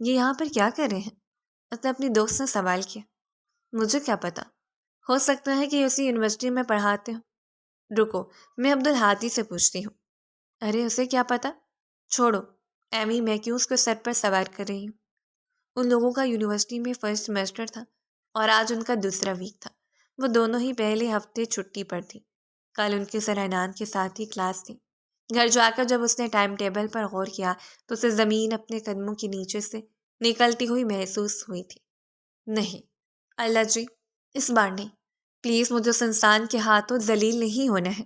یہ یہاں پر کیا کر رہے ہیں؟ اس نے اپنی دوست سے سوال کیا۔ مجھے کیا پتا، ہو سکتا ہے کہ اسی یونیورسٹی میں پڑھاتے ہوں۔ رکو، میں عبدالہادی سے پوچھتی ہوں۔ ارے اسے کیا پتا، چھوڑو، ایمی میں کیوں اس کو سر پر سوار کر رہی ہوں۔ ان لوگوں کا یونیورسٹی میں فرسٹ سیمسٹر تھا اور آج ان کا دوسرا ویک تھا۔ وہ دونوں ہی پہلے ہفتے چھٹی پر تھی۔ کل ان کے سر عنان کے ساتھ ہی کلاس تھی۔ گھر جا کر جب اس نے ٹائم ٹیبل پر غور کیا تو اسے زمین اپنے قدموں کے نیچے سے نکلتی ہوئی محسوس ہوئی تھی۔ نہیں اللہ جی، اس بار نہیں، پلیز مجھے اس انسان کے ہاتھوں ذلیل نہیں ہونا ہے۔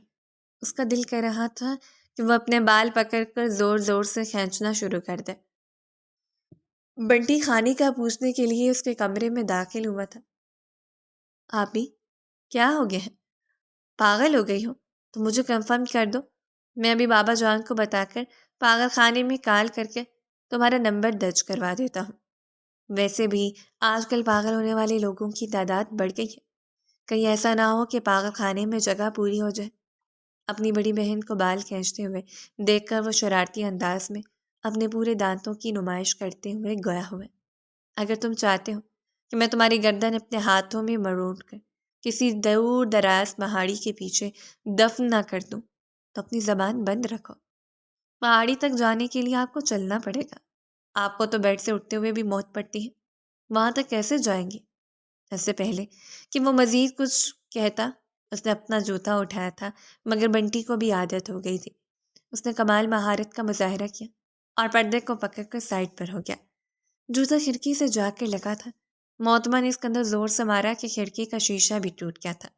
اس کا دل کر رہا تھا کہ وہ اپنے بال پکڑ کر زور زور سے کھینچنا شروع کر دے۔ بنٹی کھانے کا پوچھنے کے لیے اس کے کمرے میں داخل ہوا تھا۔ آپ بھی کیا ہو گیا ہے؟ پاگل ہو گئی ہو تو مجھے کنفرم کر دو، میں ابھی بابا جان کو بتا کر پاگل خانے میں کال کر کے تمہارا نمبر درج کروا دیتا ہوں۔ ویسے بھی آج کل پاگل ہونے والے لوگوں کی تعداد بڑھ گئی ہے، کہیں ایسا نہ ہو کہ پاگل خانے میں جگہ پوری ہو جائے۔ اپنی بڑی بہن کو بال کھینچتے ہوئے دیکھ کر وہ شرارتی انداز میں اپنے پورے دانتوں کی نمائش کرتے ہوئے گیا ہوئے۔ اگر تم چاہتے ہو کہ میں تمہاری گردن اپنے ہاتھوں میں مروڑ کر کسی دور دراز پہاڑی کے پیچھے دفن نہ کر دوں تو اپنی زبان بند رکھو۔ پہاڑی تک جانے کے لیے آپ کو چلنا پڑے گا۔ آپ کو تو بیڈ سے اٹھتے ہوئے بھی موت پڑتی ہے، وہاں تک کیسے جائیں گے؟ اس سے پہلے کہ وہ مزید کچھ کہتا اس نے اپنا جوتا اٹھایا تھا، مگر بنٹی کو بھی عادت ہو گئی تھی۔ اس نے کمال مہارت کا مظاہرہ کیا اور پردے کو پکڑ کر سائڈ پر ہو گیا۔ جوتا کھڑکی سے جا کر لگا تھا۔ محتمہ نے اس کے اندر زور سے مارا کہ کھڑکی کا شیشہ بھی ٹوٹ گیا تھا۔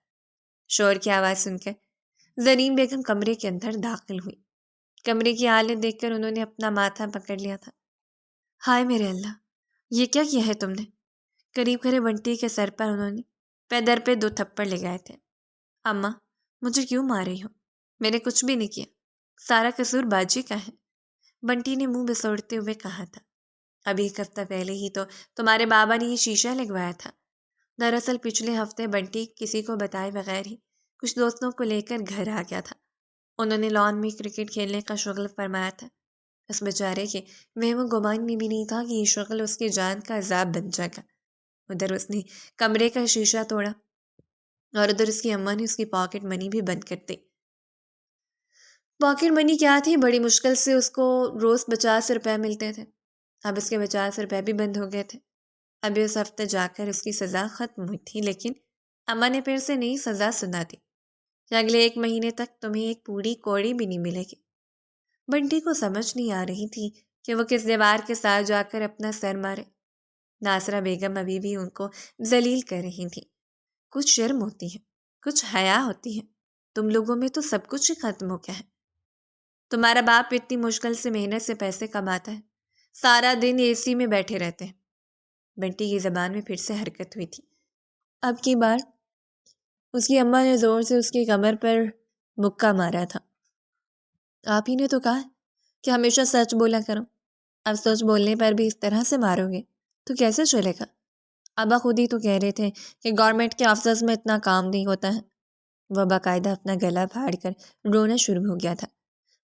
شور کی آواز سن کر زرین بیگم کمرے کے اندر داخل ہوئی۔ کمرے کی حالت دیکھ کر انہوں نے اپنا ماتھا پکڑ لیا تھا۔ ہائے میرے اللہ، یہ کیا کیا ہے تم نے؟ قریب کھڑے بنٹی کے سر پر انہوں نے پیدر پہ 2 تھپڑ لگائے تھے۔ اماں، مجھے کیوں مار رہی ہو؟ میں نے کچھ بھی نہیں کیا، سارا قصور باجی کا ہے، بنٹی نے منہ بسوڑتے ہوئے کہا تھا۔ ابھی 1 ہفتہ پہلے ہی تو تمہارے بابا نے یہ شیشہ لگوایا تھا۔ دراصل پچھلے ہفتے بنٹی کسی کو بتائے بغیر ہی کچھ دوستوں کو لے کر گھر آ گیا تھا۔ انہوں نے لان میں کرکٹ کھیلنے کا شغل فرمایا تھا۔ اس بیچارے کے وہ گمان میں بھی نہیں تھا کہ یہ شغل اس کی جان کا عذاب بن جائے گا۔ ادھر اس نے کمرے کا شیشہ توڑا اور ادھر اس کی اماں نے اس کی پاکٹ منی بھی بند کر دی۔ پاکٹ منی کیا تھی، بڑی مشکل سے اس کو روز 50 روپے ملتے تھے۔ اب اس کے 50 روپے بھی بند ہو گئے تھے۔ ابھی اس ہفتے جا کر اس کی سزا ختم ہوئی تھی، لیکن اماں نے پھر سے نئی سزا سنا دی کہ اگلے 1 مہینے تک تمہیں ایک پوری کوڑی بھی نہیں ملے گی۔ بنٹی کو سمجھ نہیں آ رہی تھی کہ وہ کس دیوار کے ساتھ جا کر اپنا سر مارے۔ ناصرہ بیگم ابھی بھی ان کو ذلیل کر رہی تھی۔ کچھ شرم ہوتی ہے، کچھ حیا ہوتی ہے، تم لوگوں میں تو سب کچھ ہی ختم ہو گیا ہے۔ تمہارا باپ اتنی مشکل سے محنت سے پیسے کماتا ہے، سارا دن اے سی میں بیٹھے رہتے ہیں۔ بنٹی کی زبان میں پھر سے حرکت ہوئی تھی۔ اب کی بار اس کی اماں نے زور سے اس کی کمر پر مکہ مارا تھا۔ آپ ہی نے تو کہا کہ ہمیشہ سچ بولا کرو، اب سچ بولنے پر بھی اس طرح سے مارو گے تو کیسے چلے گا؟ ابا خود ہی تو کہہ رہے تھے کہ گورنمنٹ کے آفسرز میں اتنا کام نہیں ہوتا ہے۔ وہ باقاعدہ اپنا گلا پھاڑ کر رونا شروع ہو گیا تھا۔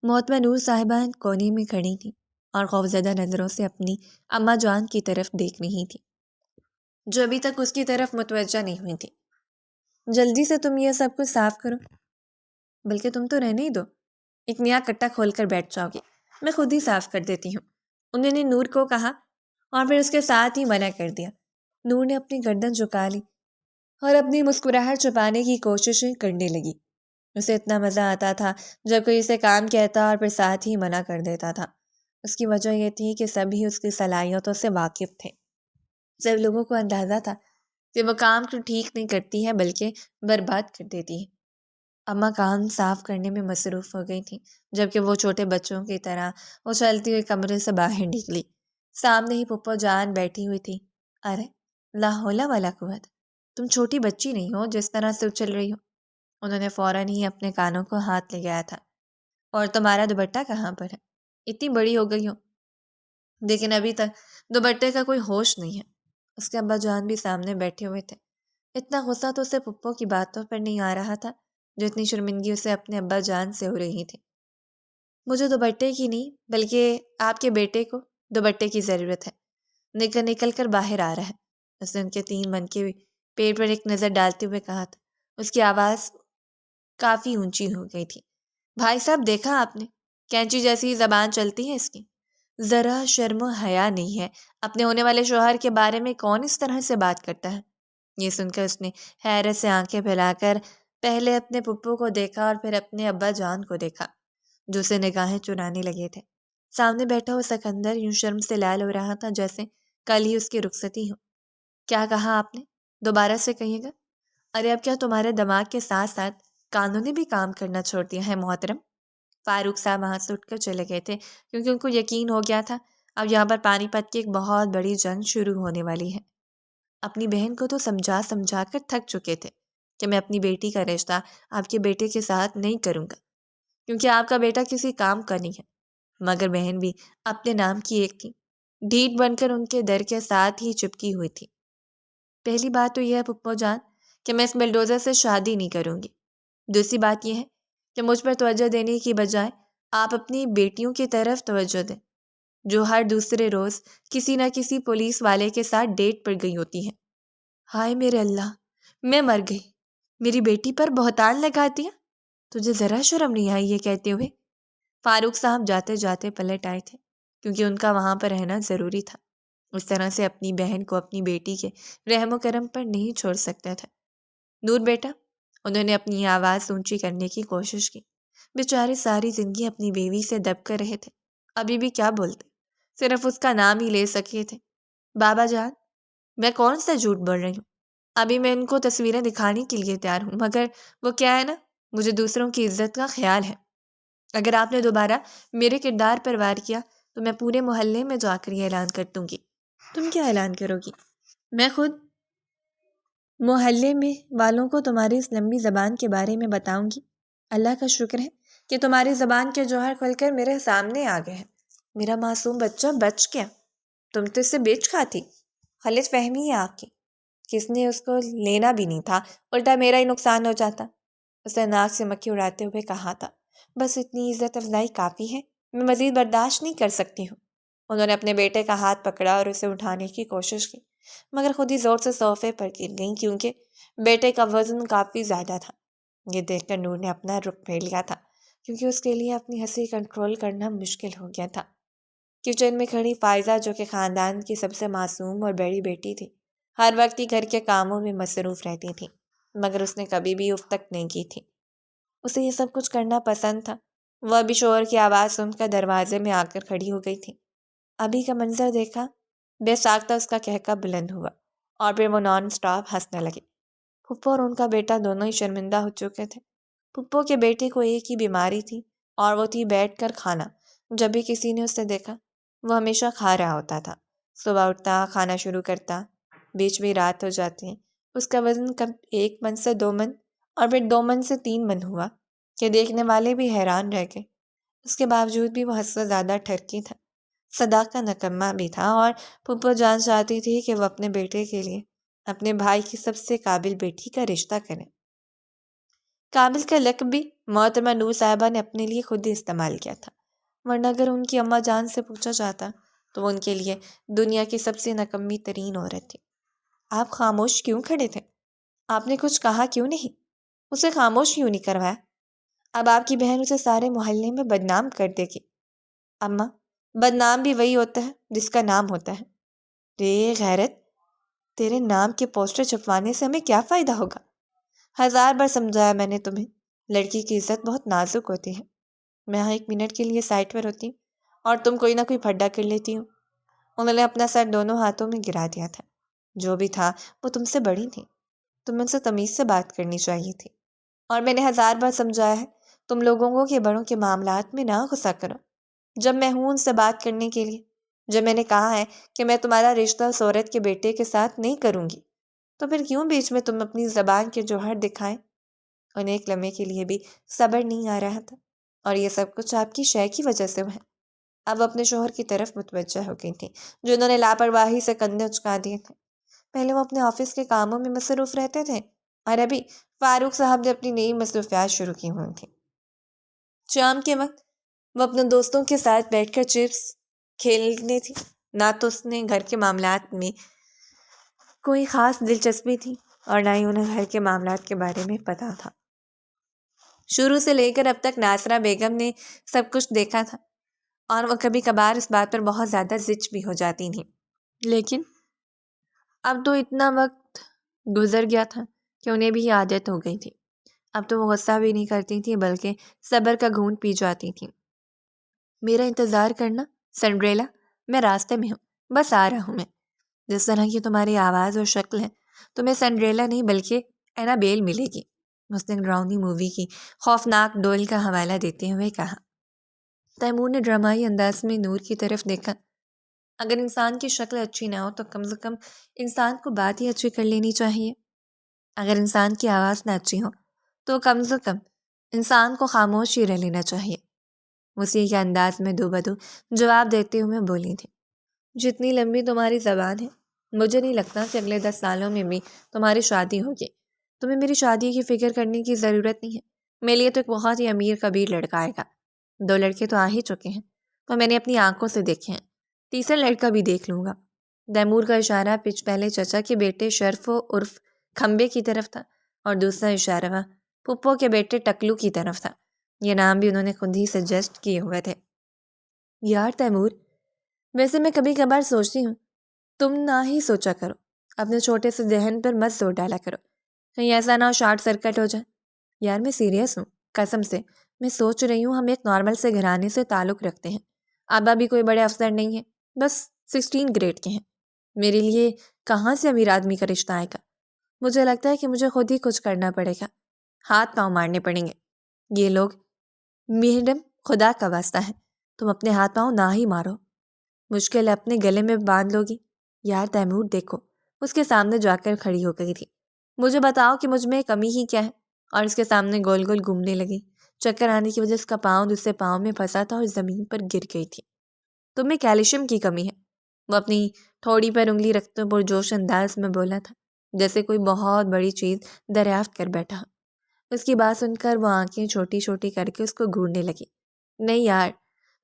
محتمہ نور صاحبہ کونے میں کھڑی تھی اور خوفزدہ نظروں سے اپنی اماں جان کی طرف دیکھ رہی تھی، جو ابھی تک اس کی طرف متوجہ نہیں ہوئی تھی۔ جلدی سے تم یہ سب کچھ صاف کرو، بلکہ تم تو رہنے ہی دو، ایک نیا کٹا کھول کر بیٹھ جاؤ گی، میں خود ہی صاف کر دیتی ہوں، انہوں نے نور کو کہا اور پھر اس کے ساتھ ہی منع کر دیا۔ نور نے اپنی گردن جھکا لی اور اپنی مسکراہٹ چھپانے کی کوششیں کرنے لگی۔ اسے اتنا مزہ آتا تھا جب کوئی اسے کام کہتا اور پھر ساتھ ہی منع کر دیتا تھا۔ اس کی وجہ یہ تھی کہ سبھی اس کی صلاحیتوں سے واقف تھے۔ سب لوگوں کو اندازہ تھا کہ وہ کام کو ٹھیک نہیں کرتی ہے بلکہ برباد کر دیتی ہے۔ اماں کام صاف کرنے میں مصروف ہو گئی تھیں، جبکہ وہ چھوٹے بچوں کی طرح اچھلتی ہوئی کمرے سے باہر نکلی۔ سامنے ہی پھپھو جان بیٹھی ہوئی تھی۔ ارے لا حول ولا قوت، تم چھوٹی بچی نہیں ہو جس طرح سے اچھل رہی ہو۔ انہوں نے فوراً ہی اپنے کانوں کو ہاتھ لگایا تھا۔ اور تمہارا دوپٹہ کہاں پر ہے؟ اتنی بڑی ہو گئی ہو لیکن ابھی تک دوپٹے کا کوئی ہوش نہیں ہے۔ اس کے ابا جان بھی سامنے بیٹھے ہوئے تھے۔ اتنا غصہ تو اسے پھپھو کی باتوں پر نہیں آ رہا تھا جتنی شرمندگی اسے اپنے ابا جان سے ہو رہی تھی۔ مجھے دوپٹے کی نہیں بلکہ آپ کے بیٹے کو دوپٹے کی ضرورت ہے۔ نکل نکل کر باہر آ رہا ہے۔ اس نے ان کے 3 من کے پیٹ پر ایک نظر ڈالتے ہوئے کہا تھا۔ اس کی آواز کافی اونچی ہو گئی تھی۔ بھائی صاحب دیکھا آپ نے، کینچی جیسی زبان چلتی ہے اس کی، ذرا شرم و حیا نہیں ہے۔ اپنے ہونے والے شوہر کے بارے میں کون اس طرح سے بات کرتا ہے؟ یہ سن کر اس نے حیرت سے آنکھیں پھیلا کر پہلے اپنے پھپھو کو دیکھا اور پھر اپنے ابا جان کو دیکھا، جو اسے نگاہیں چرانے لگے تھے۔ سامنے بیٹھا ہوا سکندر یوں شرم سے لال ہو رہا تھا جیسے کل ہی اس کی رخصتی ہو۔ کیا کہا آپ نے؟ دوبارہ سے کہیے گا۔ ارے اب کیا تمہارے دماغ کے ساتھ ساتھ کانوں نے بھی کام کرنا چھوڑ دیا ہے محترم؟ فاروق صاحب وہاں سے اٹھ کر چلے گئے تھے کیونکہ ان کو یقین ہو گیا تھا اب یہاں پر پانی پت کی ایک بہت بڑی جنگ شروع ہونے والی ہے۔ اپنی بہن کو تو سمجھا سمجھا کر تھک چکے تھے کہ میں اپنی بیٹی کا رشتہ آپ کے بیٹے کے ساتھ نہیں کروں گا کیونکہ آپ کا بیٹا کسی کام کا نہیں ہے، مگر بہن بھی اپنے نام کی ایک تھی، ڈھیٹ بن کر ان کے در کے ساتھ ہی چپکی ہوئی تھی۔ پہلی بات تو یہ ہے پھپھو جان کہ میں اس بلڈوزر سے شادی نہیں کروں گی۔ دوسری بات یہ ہے کہ مجھ پر توجہ دینے کی بجائے آپ اپنی بیٹیوں کی طرف توجہ دیں جو ہر دوسرے روز کسی نہ کسی پولیس والے کے ساتھ ڈیٹ پر گئی ہوتی ہیں۔ ہائے میرے اللہ، میں مر گئی، میری بیٹی پر بہتان لگا دیا، تجھے ذرا شرم نہیں آئی یہ کہتے ہوئے؟ فاروق صاحب جاتے جاتے پلٹ آئے تھے کیونکہ ان کا وہاں پر رہنا ضروری تھا۔ اس طرح سے اپنی بہن کو اپنی بیٹی کے رحم و کرم پر نہیں چھوڑ سکتا تھا۔ نور بیٹا، انہوں نے اپنی آواز اونچی کرنے کی کوشش کی۔ بیچارے ساری زندگی اپنی بیوی سے دب کر رہے تھے، ابھی بھی کیا بولتے، صرف اس کا نام ہی لے سکے تھے۔ بابا جان، میں کون سا جھوٹ بول رہی ہوں؟ ابھی میں ان کو تصویریں دکھانے کے لیے تیار ہوں، مگر وہ کیا ہے نا، مجھے دوسروں کی عزت کا خیال ہے۔ اگر آپ نے دوبارہ میرے کردار پر وار کیا تو میں پورے محلے میں جا کر یہ اعلان کر دوں گی۔ تم کیا اعلان کرو گی؟ میں خود محلے میں والوں کو تمہاری اس لمبی زبان کے بارے میں بتاؤں گی۔ اللہ کا شکر ہے کہ تمہاری زبان کے جوہر کھل کر میرے سامنے آ گئے ہیں۔ میرا معصوم بچہ بچ گیا، تم تو اس سے بیچ کھاتی۔ غلط فہمی ہے آپ کی، کس نے اس کو لینا بھی نہیں تھا، الٹا میرا ہی نقصان ہو جاتا۔ اس نے ناک سے مکھی اڑاتے ہوئے کہا تھا۔ بس اتنی عزت افزائی کافی ہے، میں مزید برداشت نہیں کر سکتی ہوں۔ انہوں نے اپنے بیٹے کا ہاتھ پکڑا اور اسے اٹھانے کی کوشش کی، مگر خود ہی زور سے صوفے پر گر گئیں کیونکہ بیٹے کا وزن کافی زیادہ تھا۔ یہ دیکھ کر نور نے اپنا رخ پھیر لیا تھا کیونکہ اس کے لیے اپنی ہنسی کنٹرول کرنا مشکل ہو گیا تھا۔ کچن میں کھڑی فائزہ جو کہ خاندان کی سب سے معصوم اور بڑی بیٹی تھی، ہر وقت ہی گھر کے کاموں میں مصروف رہتی تھی، مگر اس نے کبھی بھی اف تک نہیں کی تھی۔ اسے یہ سب کچھ کرنا پسند تھا۔ وہ ابھی شوہر کی آواز سن کر دروازے میں آ کر کھڑی ہو گئی تھی۔ ابھی کا منظر دیکھا، بے ساختہ اس کا قہقہ بلند ہوا اور پھر وہ نان اسٹاپ ہنسنے لگے۔ پھپھو اور ان کا بیٹا دونوں ہی شرمندہ ہو چکے تھے۔ پھپھو کے بیٹے کو ایک ہی بیماری تھی اور وہ تھی بیٹھ کر کھانا۔ جب بھی کسی نے اسے دیکھا وہ ہمیشہ کھا رہا ہوتا تھا۔ صبح اٹھتا، کھانا شروع کرتا، بیچ میں رات ہو جاتی، اس کا وزن کب 1 من سے 2 من اور پھر 2 من سے 3 من ہوا کہ دیکھنے والے بھی حیران رہ گئے۔ اس کے باوجود بھی وہ حد سے زیادہ ٹھرکی تھا، صدا کا نکمہ بھی تھا، اور پھپھو جان چاہتی تھی کہ وہ اپنے بیٹے کے لیے اپنے بھائی کی سب سے قابل بیٹی کا رشتہ کریں۔ قابل کا لقب بھی محترمہ نور صاحبہ نے اپنے لیے خود ہی استعمال کیا تھا، ورنہ اگر ان کی اماں جان سے پوچھا جاتا تو وہ ان کے لیے دنیا کی سب سے نکمی ترین عورت تھی۔ آپ خاموش کیوں کھڑے تھے؟ آپ نے کچھ کہا کیوں نہیں؟ اسے خاموش کیوں نہیں کروایا؟ اب آپ کی بہن اسے سارے محلے میں بدنام کر دے گی۔ اماں، بدنام بھی وہی ہوتا ہے جس کا نام ہوتا ہے۔ رے غیرت، تیرے نام کے پوسٹر چھپوانے سے ہمیں کیا فائدہ ہوگا؟ 1000 بار سمجھایا میں نے تمہیں، لڑکی کی عزت بہت نازک ہوتی ہے۔ میں یہاں 1 منٹ کے لیے سائٹ پر ہوتی ہوں اور تم کوئی نہ کوئی پھڈا کر لیتی ہوں۔ انہوں نے اپنا سر دونوں ہاتھوں میں گرا دیا تھا۔ جو بھی تھا وہ تم سے بڑی تھی، تمہیں ان سے تمیز سے بات کرنی چاہیے تھی، اور میں نے 1000 بار سمجھایا ہے تم لوگوں کو کہ بڑوں کے معاملات میں نہ غصہ کرو۔ جب میں ہوں ان سے بات کرنے کے لیے، جب میں نے کہا ہے کہ میں تمہارا رشتہ اس عورت کے بیٹے کے ساتھ نہیں کروں گی، تو پھر کیوں بیچ میں تم اپنی زبان کے جوہر دکھائیں؟ انہیں ایک لمحے کے لیے بھی صبر نہیں آ رہا تھا، اور یہ سب کچھ آپ کی شے کی وجہ سے ہے۔ اب اپنے شوہر کی طرف متوجہ ہو گئی تھی جو انہوں نے لاپرواہی سے کندھے اچکا دیے تھے۔ پہلے وہ اپنے آفس کے کاموں میں مصروف رہتے تھے اور ابھی فاروق صاحب نے اپنی نئی مصروفیات شروع کی ہوئی تھیں۔ شام کے وقت وہ اپنے دوستوں کے ساتھ بیٹھ کر چپس کھیلنے تھی۔ نہ تو اس نے گھر کے معاملات میں کوئی خاص دلچسپی تھی اور نہ ہی انہیں گھر کے معاملات کے بارے میں پتہ تھا۔ شروع سے لے کر اب تک ناصرہ بیگم نے سب کچھ دیکھا تھا اور وہ کبھی کبھار اس بات پر بہت زیادہ زچ بھی ہو جاتی تھیں، لیکن اب تو اتنا وقت گزر گیا تھا کہ انہیں بھی عادت ہو گئی تھی۔ اب تو وہ غصہ بھی نہیں کرتی تھی بلکہ صبر کا گھونٹ پی جاتی تھیں۔ میرا انتظار کرنا سنڈریلا، میں راستے میں ہوں، بس آ رہا ہوں میں۔ جس طرح کی تمہاری آواز اور شکل ہے تمہیں سنڈریلا نہیں بلکہ اینابیل ملے گی، اس نے ڈراؤنی مووی کی خوفناک ڈول کا حوالہ دیتے ہوئے کہا۔ تیمور نے ڈرامائی انداز میں نور کی طرف دیکھا۔ اگر انسان کی شکل اچھی نہ ہو تو کم سے کم انسان کو بات ہی اچھی کر لینی چاہیے۔ اگر انسان کی آواز نہ اچھی ہو تو کم سے کم انسان کو خاموش ہی رہ لینا چاہیے، اسی کے انداز میں دو بدو جواب دیتے ہوئے بولی تھی۔ جتنی لمبی تمہاری زبان ہے مجھے نہیں لگتا کہ اگلے 10 سالوں میں بھی تمہاری شادی ہوگی۔ تمہیں میری شادی کی فکر کرنے کی ضرورت نہیں ہے، میرے لیے تو ایک بہت ہی امیر کبیر لڑکا آئے گا۔ 2 لڑکے تو آ ہی چکے ہیں تو میں نے اپنی آنکھوں سے دیکھے ہیں، تیسرا لڑکا بھی دیکھ لوں گا۔ تیمور کا اشارہ پچ پہلے چچا کے بیٹے شرف عرف کھمبے کی طرف تھا اور دوسرا اشارہ پھپھو کے بیٹے ٹکلو کی طرف تھا۔ یہ نام بھی انہوں نے خود ہی سجیسٹ کیے ہوئے تھے۔ یار تیمور، ویسے میں کبھی کبھار سوچتی ہوں تم نہ ہی سوچا کرو، اپنے چھوٹے سے ذہن پر مت زور ڈالا کرو، کہیں ایسا نہ ہو شارٹ سرکٹ ہو جائے۔ یار میں سیریس ہوں، قسم سے میں سوچ رہی ہوں ہم ایک نارمل سے گھرانے سے تعلق رکھتے ہیں، ابا بھی کوئی بڑے افسر نہیں ہیں، بس 16 گریڈ کے ہیں۔ میرے لیے کہاں سے امیر آدمی کا رشتہ آئے گا؟ مجھے لگتا ہے کہ مجھے خود ہی کچھ کرنا پڑے گا، ہاتھ پاؤں مارنے پڑیں گے۔ یہ لوگ میڈم خدا کا واسطہ ہے تم اپنے ہاتھ پاؤں نہ ہی مارو، مشکل اپنے گلے میں باندھ لو گی۔ یار تیمور دیکھو، اس کے سامنے جا کر کھڑی ہو گئی تھی۔ مجھے بتاؤ کہ مجھ میں کمی ہی کیا ہے؟ اور اس کے سامنے گول گول گھومنے لگی۔ چکر آنے کی وجہ اس کا پاؤں دوسرے پاؤں میں پھنسا تھا اور زمین پر گر گئی تھی۔ تم میں کیلشیم کی کمی ہے، وہ اپنی تھوڑی پر انگلی رکھتے پرجوش انداز میں بولا تھا، جیسے کوئی بہت بڑی چیز دریافت کر بیٹھا۔ اس کی بات سن کر وہ آنکھیں چھوٹی چھوٹی کر کے اس کو گھورنے لگی۔ نہیں یار،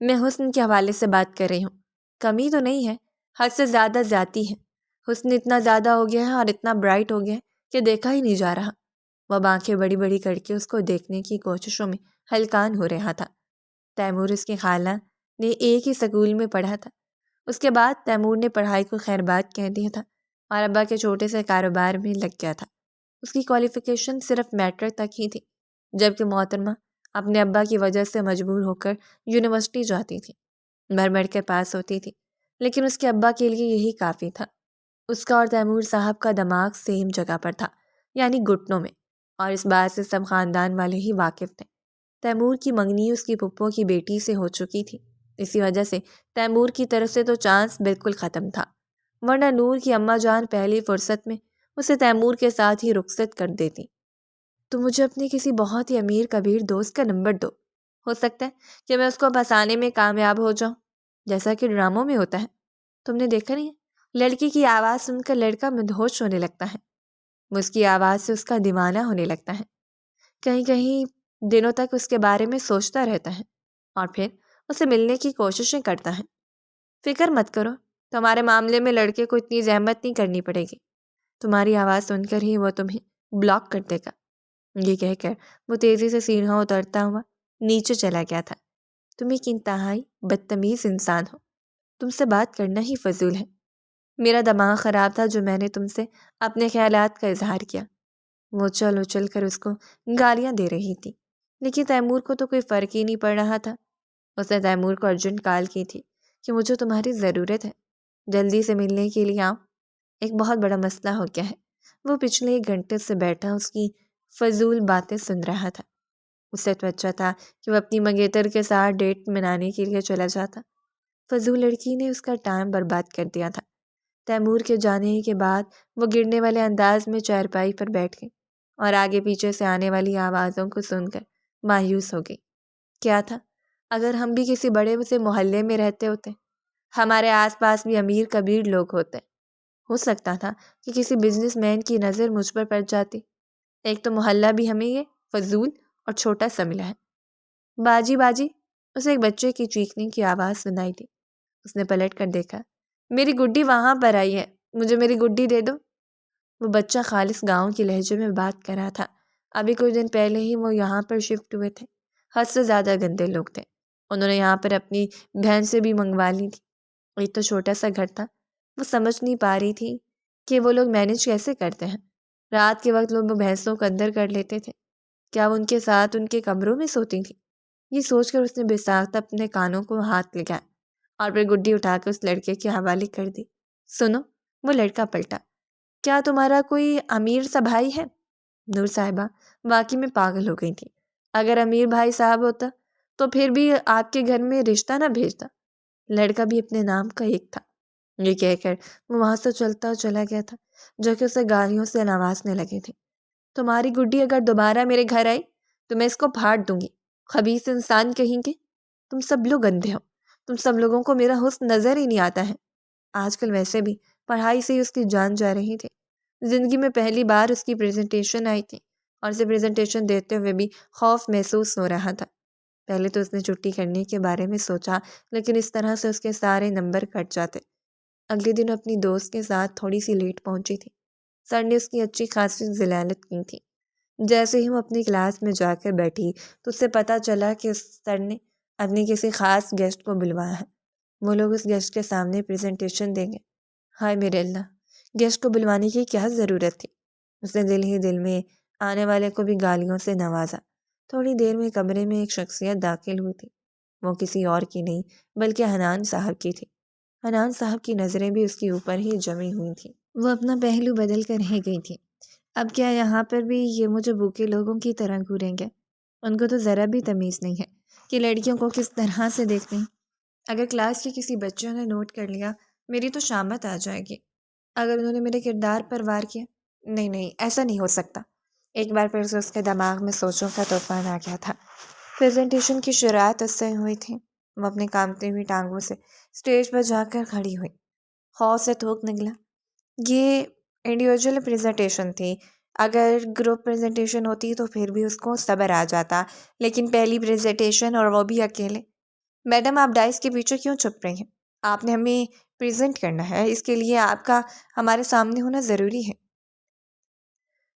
میں حسن کے حوالے سے بات کر رہی ہوں، کمی تو نہیں ہے، حد سے زیادہ زیادتی ہے۔ حسن اتنا زیادہ ہو گیا ہے اور اتنا برائٹ ہو گیا ہے کہ دیکھا ہی نہیں جا رہا۔ وہ اب آنکھیں بڑی بڑی کر کے اس کو دیکھنے کی کوششوں میں ہلکان ہو رہا تھا۔ تیمور اس کی خالہ نے ایک ہی سکول میں پڑھا تھا۔ اس کے بعد تیمور نے پڑھائی کو خیر بات کہہ دیا تھا اور ابا کے چھوٹے سے کاروبار میں لگ گیا تھا۔ اس کی کوالیفیکیشن صرف میٹرک تک ہی تھی، جبکہ محترمہ اپنے ابا کی وجہ سے مجبور ہو کر یونیورسٹی جاتی تھی، بھر بھر کے پاس ہوتی تھی، لیکن اس کے ابا کے لیے یہی کافی تھا۔ اس کا اور تیمور صاحب کا دماغ سیم جگہ پر تھا، یعنی گھٹنوں میں، اور اس بات سے سب خاندان والے ہی واقف تھے۔ تیمور کی منگنی اس کی پھپھو کی بیٹی سے ہو چکی تھی، اسی وجہ سے تیمور کی طرف سے تو چانس بالکل ختم تھا، ورنہ نور کی اماں جان پہلی فرصت میں اسے تیمور کے ساتھ ہی رخصت کر دیتی۔ تو مجھے اپنے کسی بہت ہی امیر کبیر دوست کا نمبر دو، ہو سکتا ہے کہ میں اس کو پھنسانے میں کامیاب ہو جاؤں، جیسا کہ ڈراموں میں ہوتا ہے۔ تم نے دیکھا نہیں ہے، لڑکی کی آواز سن کر لڑکا مدہوش ہونے لگتا ہے، وہ اس کی آواز سے اس کا دیوانہ ہونے لگتا ہے، کہیں کہیں دنوں تک اس کے بارے میں سوچتا رہتا ہے اور پھر اسے ملنے کی کوششیں کرتا ہے۔ فکر مت کرو، تمہارے معاملے میں لڑکے کو اتنی زحمت نہیں کرنی پڑے گی، تمہاری آواز سن کر ہی وہ تمہیں بلاک کر دے گا۔ یہ کہہ کر وہ تیزی سے سیڑھیاں اترتا ہوا نیچے چلا گیا تھا۔ تم ایک انتہائی بدتمیز انسان ہو، تم سے بات کرنا ہی فضول ہے۔ میرا دماغ خراب تھا جو میں نے تم سے اپنے خیالات کا اظہار کیا۔ وہ اچل اچل کر اس کو گالیاں دے رہی تھی، لیکن تیمور کو تو کوئی فرق ہی نہیں پڑ رہا تھا۔ اس نے تیمور کو ارجنٹ کال کی تھی کہ مجھے تمہاری ضرورت ہے، جلدی سے ملنے کے لیے آؤ، ایک بہت بڑا مسئلہ ہو گیا ہے۔ وہ پچھلے 1 گھنٹے سے بیٹھا اس کی فضول باتیں سن رہا تھا۔ اس سے تو اچھا تھا کہ وہ اپنی منگیتر کے ساتھ ڈیٹ منانے کے لیے چلا جاتا۔ فضول لڑکی نے اس کا ٹائم برباد کر دیا تھا۔ تیمور کے جانے کے بعد وہ گرنے والے انداز میں چارپائی پر بیٹھ گئی اور آگے پیچھے سے آنے والی آوازوں کو سن کر مایوس ہو گئی۔ کیا تھا اگر ہم بھی کسی بڑے سے محلے میں رہتے ہوتے، ہمارے آس پاس بھی امیر کبیر لوگ ہوتے، ہو سکتا تھا کہ کسی بزنس مین کی نظر مجھ پر پڑ جاتی۔ ایک تو محلہ بھی ہمیں یہ فضول اور چھوٹا سا ملا ہے۔ باجی باجی، اسے ایک بچے کی چیخنے کی آواز سنائی دی۔ اس نے پلٹ کر دیکھا، میری گڈی وہاں پر آئی ہے، مجھے میری گڈی دے دو۔ وہ بچہ خالص گاؤں کے لہجے میں بات کر رہا تھا۔ ابھی کچھ دن پہلے ہی وہ یہاں پر شفٹ ہوئے تھے۔ حد سے زیادہ گندے لوگ تھے۔ انہوں نے یہاں پر اپنی بہن سے بھی منگوا لی تھی۔ ایک تو چھوٹا سا گھر تھا۔ وہ سمجھ نہیں پا رہی تھی کہ وہ لوگ مینیج کیسے کرتے ہیں۔ رات کے وقت لوگ بھینسوں کو اندر کر لیتے تھے، کیا وہ ان کے ساتھ ان کے کمروں میں سوتی تھیں؟ یہ سوچ کر اس نے بے ساختہ اپنے کانوں کو ہاتھ لگایا اور پھر گڈی اٹھا کر اس لڑکے کے حوالے کر دی۔ سنو، وہ لڑکا پلٹا، کیا تمہارا کوئی امیر سا بھائی ہے؟ نور صاحبہ واقعی میں پاگل ہو گئی تھی۔ اگر امیر بھائی صاحب ہوتا تو پھر بھی آپ کے گھر میں رشتہ نہ بھیجتا۔ لڑکا بھی اپنے نام کا ایک تھا۔ یہ کہہ کر وہ وہاں سے چلتا چلا گیا تھا، جو کہ اسے گالیوں سے نوازنے لگے تھے۔ تمہاری گڈی اگر دوبارہ میرے گھر آئی تو میں اس کو پھاڑ دوں گی۔ خبیث انسان کہیں گے، تم سب لوگ اندھے ہو، تم سب لوگوں کو میرا حسن نظر ہی نہیں آتا ہے۔ آج کل ویسے بھی پڑھائی سے ہی اس کی جان جا رہی تھی۔ زندگی میں پہلی بار اس کی پریزنٹیشن آئی تھی اور اسے پریزنٹیشن دیتے ہوئے بھی خوف محسوس ہو رہا تھا۔ پہلے تو اس نے چھٹی کرنے کے بارے میں سوچا، لیکن اس طرح سے اس کے سارے نمبر کٹ جاتے۔ اگلے دن اپنی دوست کے ساتھ تھوڑی سی لیٹ پہنچی تھی۔ سر نے اس کی اچھی خاصی ذلالت کی تھی۔ جیسے ہی وہ اپنی کلاس میں جا کر بیٹھی تو اسے پتہ چلا کہ سر نے اپنی کسی خاص گیسٹ کو بلوایا ہے۔ وہ لوگ اس گیسٹ کے سامنے پریزنٹیشن دیں گے۔ ہائے میرے اللہ، گیسٹ کو بلوانے کی کیا ضرورت تھی؟ اس نے دل ہی دل میں آنے والے کو بھی گالیوں سے نوازا۔ تھوڑی دیر میں کمرے میں ایک شخصیت داخل ہوئی تھی۔ وہ کسی اور کی نہیں بلکہ حنان صاحب کی تھی۔ حنان صاحب کی نظریں بھی اس کے اوپر ہی جمی ہوئی تھیں۔ وہ اپنا پہلو بدل کر رہ گئی تھی۔ اب کیا یہاں پر بھی یہ مجھے بھوکے لوگوں کی طرح گھوریں گے؟ ان کو تو ذرا بھی تمیز نہیں ہے کہ لڑکیوں کو کس طرح سے دیکھتے ہیں۔ اگر کلاس کے کسی بچوں نے نوٹ کر لیا، میری تو شامت آ جائے گی۔ اگر انہوں نے میرے کردار پر وار کیا، نہیں ایسا نہیں ہو سکتا۔ ایک بار پھر سے اس کے دماغ میں سوچوں کا طوفان آ گیا تھا۔ پریزنٹیشن کی شروعات اس سے ہوئی تھی۔ وہ اپنے کامتی ہوئی ٹانگوں سے اسٹیج پر جا کر کھڑی ہوئی۔ خوف سے تھوک نکلا۔ یہ انڈیویجول پریزنٹیشن تھی۔ اگر گروپ پریزنٹیشن ہوتی تو پھر بھی اس کو صبر آ جاتا، لیکن پہلی پریزنٹیشن اور وہ بھی اکیلے۔ میڈم، آپ ڈائس کے پیچھے کیوں چھپ رہی ہیں؟ آپ نے ہمیں پریزنٹ کرنا ہے، اس کے لیے آپ کا ہمارے سامنے ہونا ضروری ہے۔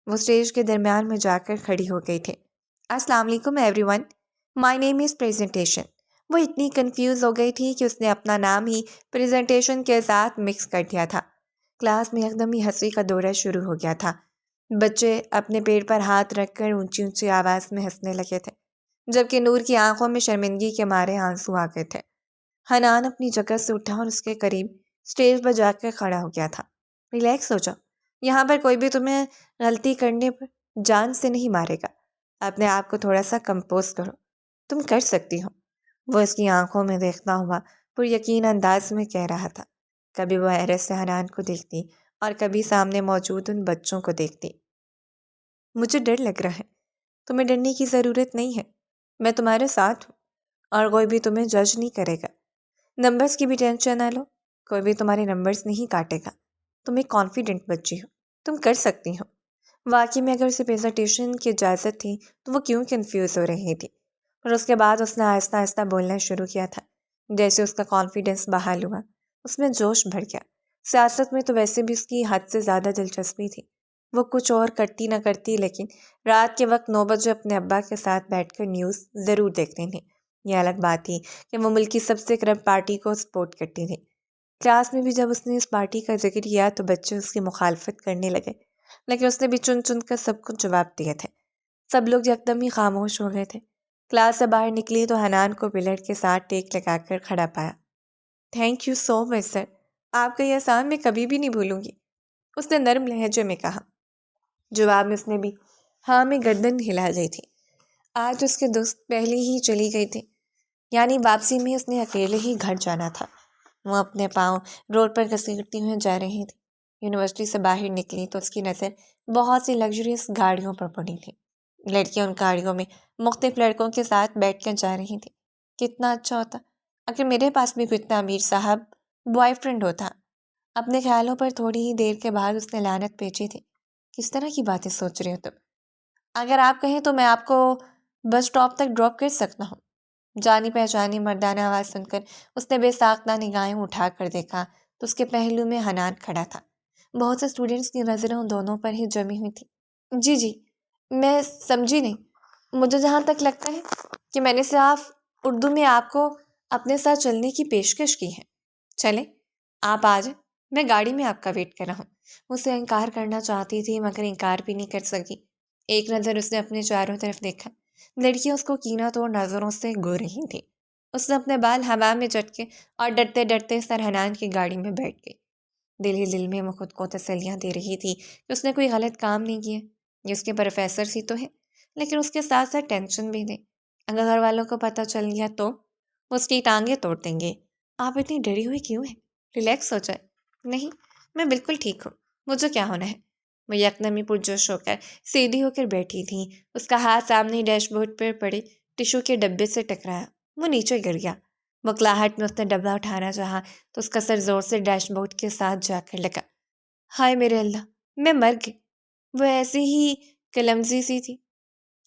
وہ اسٹیج کے درمیان میں جا کر کھڑی ہو گئی تھی۔ السلام علیکم ایوری ون، مائی نیم از پریزنٹیشن۔ وہ اتنی کنفیوز ہو گئی تھی کہ اس نے اپنا نام ہی پریزنٹیشن کے ساتھ مکس کر دیا تھا۔ کلاس میں ایک دم ہی ہنسی کا دورہ شروع ہو گیا تھا۔ بچے اپنے پیٹ پر ہاتھ رکھ کر اونچی اونچی آواز میں ہنسنے لگے تھے، جبکہ نور کی آنکھوں میں شرمندگی کے مارے آنسو آ گئے تھے۔ حنان اپنی جگہ سے اٹھا اور اس کے قریب اسٹیج پر جا کر کھڑا ہو گیا تھا۔ ریلیکس ہو جاؤ، یہاں پر کوئی بھی تمہیں غلطی کرنے پر جان سے نہیں مارے گا۔ اپنے آپ کو تھوڑا سا کمپوز کرو، تم کر سکتی ہو۔ وہ اس کی آنکھوں میں دیکھتا ہوا پر یقین انداز میں کہہ رہا تھا۔ کبھی وہ حیرت سے حنان کو دیکھتی اور کبھی سامنے موجود ان بچوں کو دیکھتی۔ مجھے ڈر لگ رہا ہے۔ تمہیں ڈرنے کی ضرورت نہیں ہے، میں تمہارے ساتھ ہوں اور کوئی بھی تمہیں جج نہیں کرے گا۔ نمبرز کی بھی ٹینشن نہ لو، کوئی بھی تمہارے نمبرز نہیں کاٹے گا۔ تم ایک کانفیڈنٹ بچی ہو، تم کر سکتی ہو۔ واقعی میں اگر اسے پریزنٹیشن کی اجازت تھی تو وہ کیوں کنفیوز ہو رہی تھی؟ اور اس کے بعد اس نے آہستہ آہستہ بولنا شروع کیا تھا۔ جیسے اس کا کانفیڈنس بحال ہوا، اس میں جوش بڑھ گیا۔ سیاست میں تو ویسے بھی اس کی حد سے زیادہ دلچسپی تھی۔ وہ کچھ اور کرتی نہ کرتی، لیکن رات کے وقت 9 بجے اپنے ابا کے ساتھ بیٹھ کر نیوز ضرور دیکھتی تھی۔ یہ الگ بات تھی کہ وہ ملک کی سب سے کرپٹ پارٹی کو سپورٹ کرتی تھی۔ کلاس میں بھی جب اس نے اس پارٹی کا ذکر کیا تو بچے اس کی مخالفت کرنے لگے، لیکن اس نے بھی چن چن کر سب کو جواب دیے تھے۔ سب لوگ یکدم ہی خاموش ہو گئے تھے۔ کلاس سے باہر نکلی تو حنان کو پلر کے ساتھ ٹیک لگا کر کھڑا پایا۔ تھینک یو سو مچ سر، آپ کا یہ احسان میں کبھی بھی نہیں بھولوں گی، اس نے نرم لہجے میں کہا۔ جواب میں اس نے بھی ہاں میں گردن ہلا دی تھی۔ آج اس کے دوست پہلے ہی چلی گئی تھی، یعنی واپسی میں اس نے اکیلے ہی گھر جانا تھا۔ وہ اپنے پاؤں روڈ پر گھسیٹتی ہوئے جا رہی تھی۔ یونیورسٹی سے باہر نکلی تو اس کی نظر بہت سی لگژریس گاڑیوں پر پڑی تھی۔ لڑکیاں ان گاڑیوں میں مختلف لڑکوں کے ساتھ بیٹھ کر جا رہی تھیں۔ کتنا اچھا ہوتا اگر میرے پاس بھی کوئی اتنا امیر صاحب بوائے فرینڈ ہوتا۔ اپنے خیالوں پر تھوڑی ہی دیر کے بعد اس نے لعنت بھیجی تھی۔ کس طرح کی باتیں سوچ رہے ہو تم؟ اگر آپ کہیں تو میں آپ کو بس اسٹاپ تک ڈراپ کر سکتا ہوں۔ جانی پہچانی مردانہ آواز سن کر اس نے بے ساختہ نگاہیں اٹھا کر دیکھا تو اس کے پہلو میں حنان کھڑا تھا۔ بہت سے اسٹوڈنٹس کی نظریں ان دونوں پر ہی جمی ہوئی تھیں۔ جی میں سمجھی نہیں۔ مجھے جہاں تک لگتا ہے کہ میں نے صاف اردو میں آپ کو اپنے ساتھ چلنے کی پیشکش کی ہے۔ چلیں آپ آ جائیں، میں گاڑی میں آپ کا ویٹ کر رہا ہوں۔ مجھ سے انکار کرنا چاہتی تھی مگر انکار بھی نہیں کر سکی۔ ایک نظر اس نے اپنے چاروں طرف دیکھا۔ لڑکیاں اس کو کینہ توڑ نظروں سے گور رہی تھیں۔ اس نے اپنے بال ہوا میں جھٹکے اور ڈرتے ڈرتے سرحنان کی گاڑی میں بیٹھ گئی۔ دل ہی دل میں وہ خود کو تسلیاں دے رہی تھی کہ اس نے کوئی غلط کام نہیں کیا۔ یہ اس کے پروفیسر سی تو ہے، لیکن اس کے ساتھ ساتھ ٹینشن بھی دے۔ اگر گھر والوں کو پتہ چل گیا تو وہ اس کی ٹانگیں توڑ دیں گے۔ آپ اتنی ڈری ہوئی کیوں ہیں؟ ریلیکس ہو جائے۔ نہیں، میں بالکل ٹھیک ہوں، مجھے کیا ہونا ہے؟ وہ یکدم پرجوش ہو کر سیدھی ہو کر بیٹھی تھی۔ اس کا ہاتھ سامنے ڈیش بورڈ پر پڑے ٹشو کے ڈبے سے ٹکرایا، وہ نیچے گر گیا۔ بکلاہٹ میں اس نے ڈبہ اٹھانا چاہا تو اس کا سر زور سے ڈیش بورڈ کے ساتھ جا کر لگا۔ ہائے میرے اللہ، میں مر گئی۔ وہ ایسی ہی کلمزی سی تھی،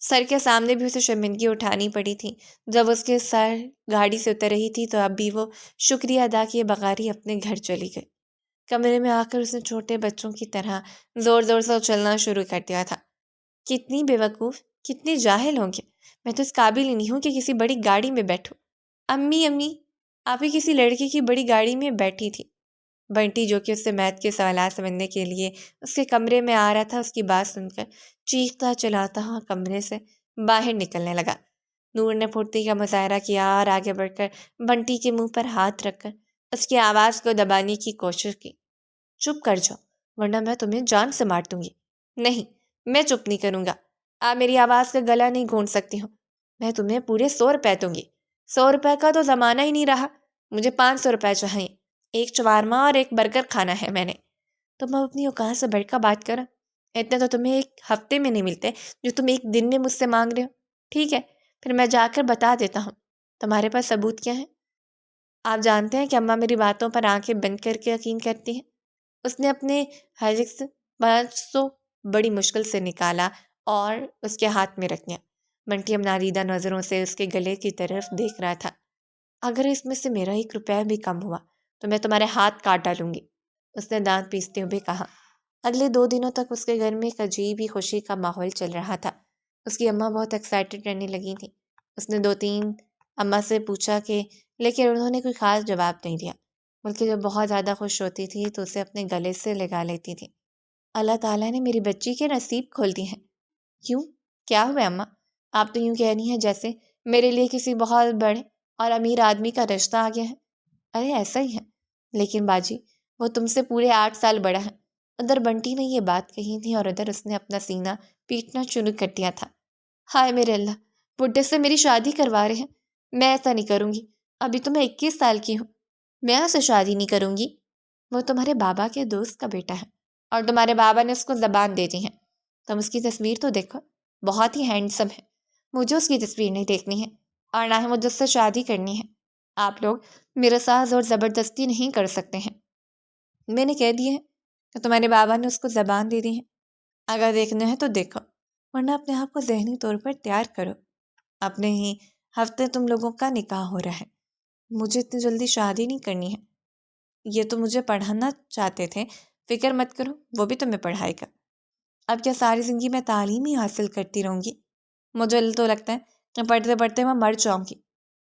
سر کے سامنے بھی اسے شرمندگی اٹھانی پڑی تھی۔ جب اس کے سر گاڑی سے اتر رہی تھی تو اب بھی وہ شکریہ ادا کیے بغیر ہی اپنے گھر چلی گئی۔ کمرے میں آ کر اس نے چھوٹے بچوں کی طرح زور زور سے اچھلنا شروع کر دیا تھا۔ کتنی بے وقوف، کتنی جاہل ہوں گے، میں تو اس قابل ہی نہیں ہوں کہ کسی بڑی گاڑی میں بیٹھوں۔ امی آپ ہی کسی لڑکے کی بڑی گاڑی میں بیٹھی تھی۔ بنٹی جو کہ اس سے میتھ کے سوالات سمجھنے کے لیے اس کے کمرے میں آ رہا تھا، اس کی بات سن کر چیختا چلاتا ہوا کمرے سے باہر نکلنے لگا۔ نور نے پھرتی کا مظاہرہ کیا اور آگے بڑھ کر بنٹی کے منہ پر ہاتھ رکھ کر اس کی آواز کو دبانے کی کوشش کی۔ چپ کر جاؤ ورنہ میں تمہیں جان سے مار دوں گی۔ نہیں، میں چپ نہیں کروں گا۔ آپ میری آواز کا گلا نہیں گھونٹ سکتی ہو۔ میں تمہیں پورے 100 روپے دوں گی۔ 100 روپے کا تو زمانہ ہی نہیں رہا، مجھے 500 روپے چاہیے۔ ایک شاورما اور ایک برگر کھانا ہے میں نے۔ تم اپنی اوقات سے بڑھ کر بات کرو۔ اتنے تو تمہیں ایک ہفتے میں نہیں ملتے جو تم ایک دن میں مجھ سے مانگ رہے ہو۔ ٹھیک ہے، پھر میں جا کر بتا دیتا ہوں۔ تمہارے پاس ثبوت کیا ہے؟ آپ جانتے ہیں کہ اماں میری باتوں پر آنکھیں بند کر کے یقین کرتی ہیں۔ اس نے اپنے ہرگز 500 بڑی مشکل سے نکالا اور اس کے ہاتھ میں رکھ دیا۔ بنٹی اب نادیدہ نظروں سے اس کے گلے کی طرف دیکھ رہا تھا۔ اگر اس میں سے میرا 1 روپیہ بھی کم ہوا تو میں تمہارے ہاتھ کاٹ ڈالوں گی، اس نے دانت پیستے ہوئے کہا۔ اگلے 2 دنوں تک اس کے گھر میں ایک عجیب ہی خوشی کا ماحول چل رہا تھا۔ اس کی اماں بہت ایکسائٹڈ رہنے لگی تھیں۔ اس نے 2-3 اماں سے پوچھا کہ لیکن انہوں نے کوئی خاص جواب نہیں دیا، بلکہ جب بہت زیادہ خوش ہوتی تھی تو اسے اپنے گلے سے لگا لیتی تھی۔ اللہ تعالیٰ نے میری بچی کے نصیب کھول دی ہیں۔ کیوں؟ کیا ہوا اماں؟ آپ تو یوں کہنی ہے جیسے میرے لیے کسی بہت بڑے اور امیر آدمی کا رشتہ آ گیا ہے۔ ارے ایسا ہی ہے، لیکن باجی وہ تم سے پورے 8 سال بڑا ہے۔ ادھر بنٹی نے یہ بات کہی تھی اور ادھر اس نے اپنا سینہ پیٹنا شروع کر دیا تھا۔ ہائے میرے اللہ، بڈھے سے میری شادی کروا رہے ہیں۔ میں ایسا نہیں کروں گی، ابھی تو میں 21 سال کی ہوں، میں اسے شادی نہیں کروں گی۔ وہ تمہارے بابا کے دوست کا بیٹا ہے اور تمہارے بابا نے اس کو زبان دے دی ہے۔ تم اس کی تصویر تو دیکھو، بہت ہی ہینڈسم ہے۔ مجھے اس کی تصویر نہیں دیکھنی ہے اور نہ ہی مجھے اس سے شادی کرنی ہے۔ آپ لوگ میرے ساتھ زور زبردستی نہیں کر سکتے ہیں۔ میں نے کہہ دیا ہے کہ تمہارے بابا نے اس کو زبان دے دی ہے۔ اگر دیکھنا ہے تو دیکھو، ورنہ اپنے آپ کو ذہنی طور پر تیار کرو۔ اپنے ہی ہفتے تم لوگوں کا نکاح ہو رہا ہے۔ مجھے اتنی جلدی شادی نہیں کرنی ہے۔ یہ تو مجھے پڑھانا چاہتے تھے، فکر مت کرو، وہ بھی تمہیں پڑھائے گا۔ اب کیا ساری زندگی میں تعلیم ہی حاصل کرتی رہوں گی؟ مجھے تو لگتا ہے کہ پڑھتے پڑھتے میں مر جاؤں گی۔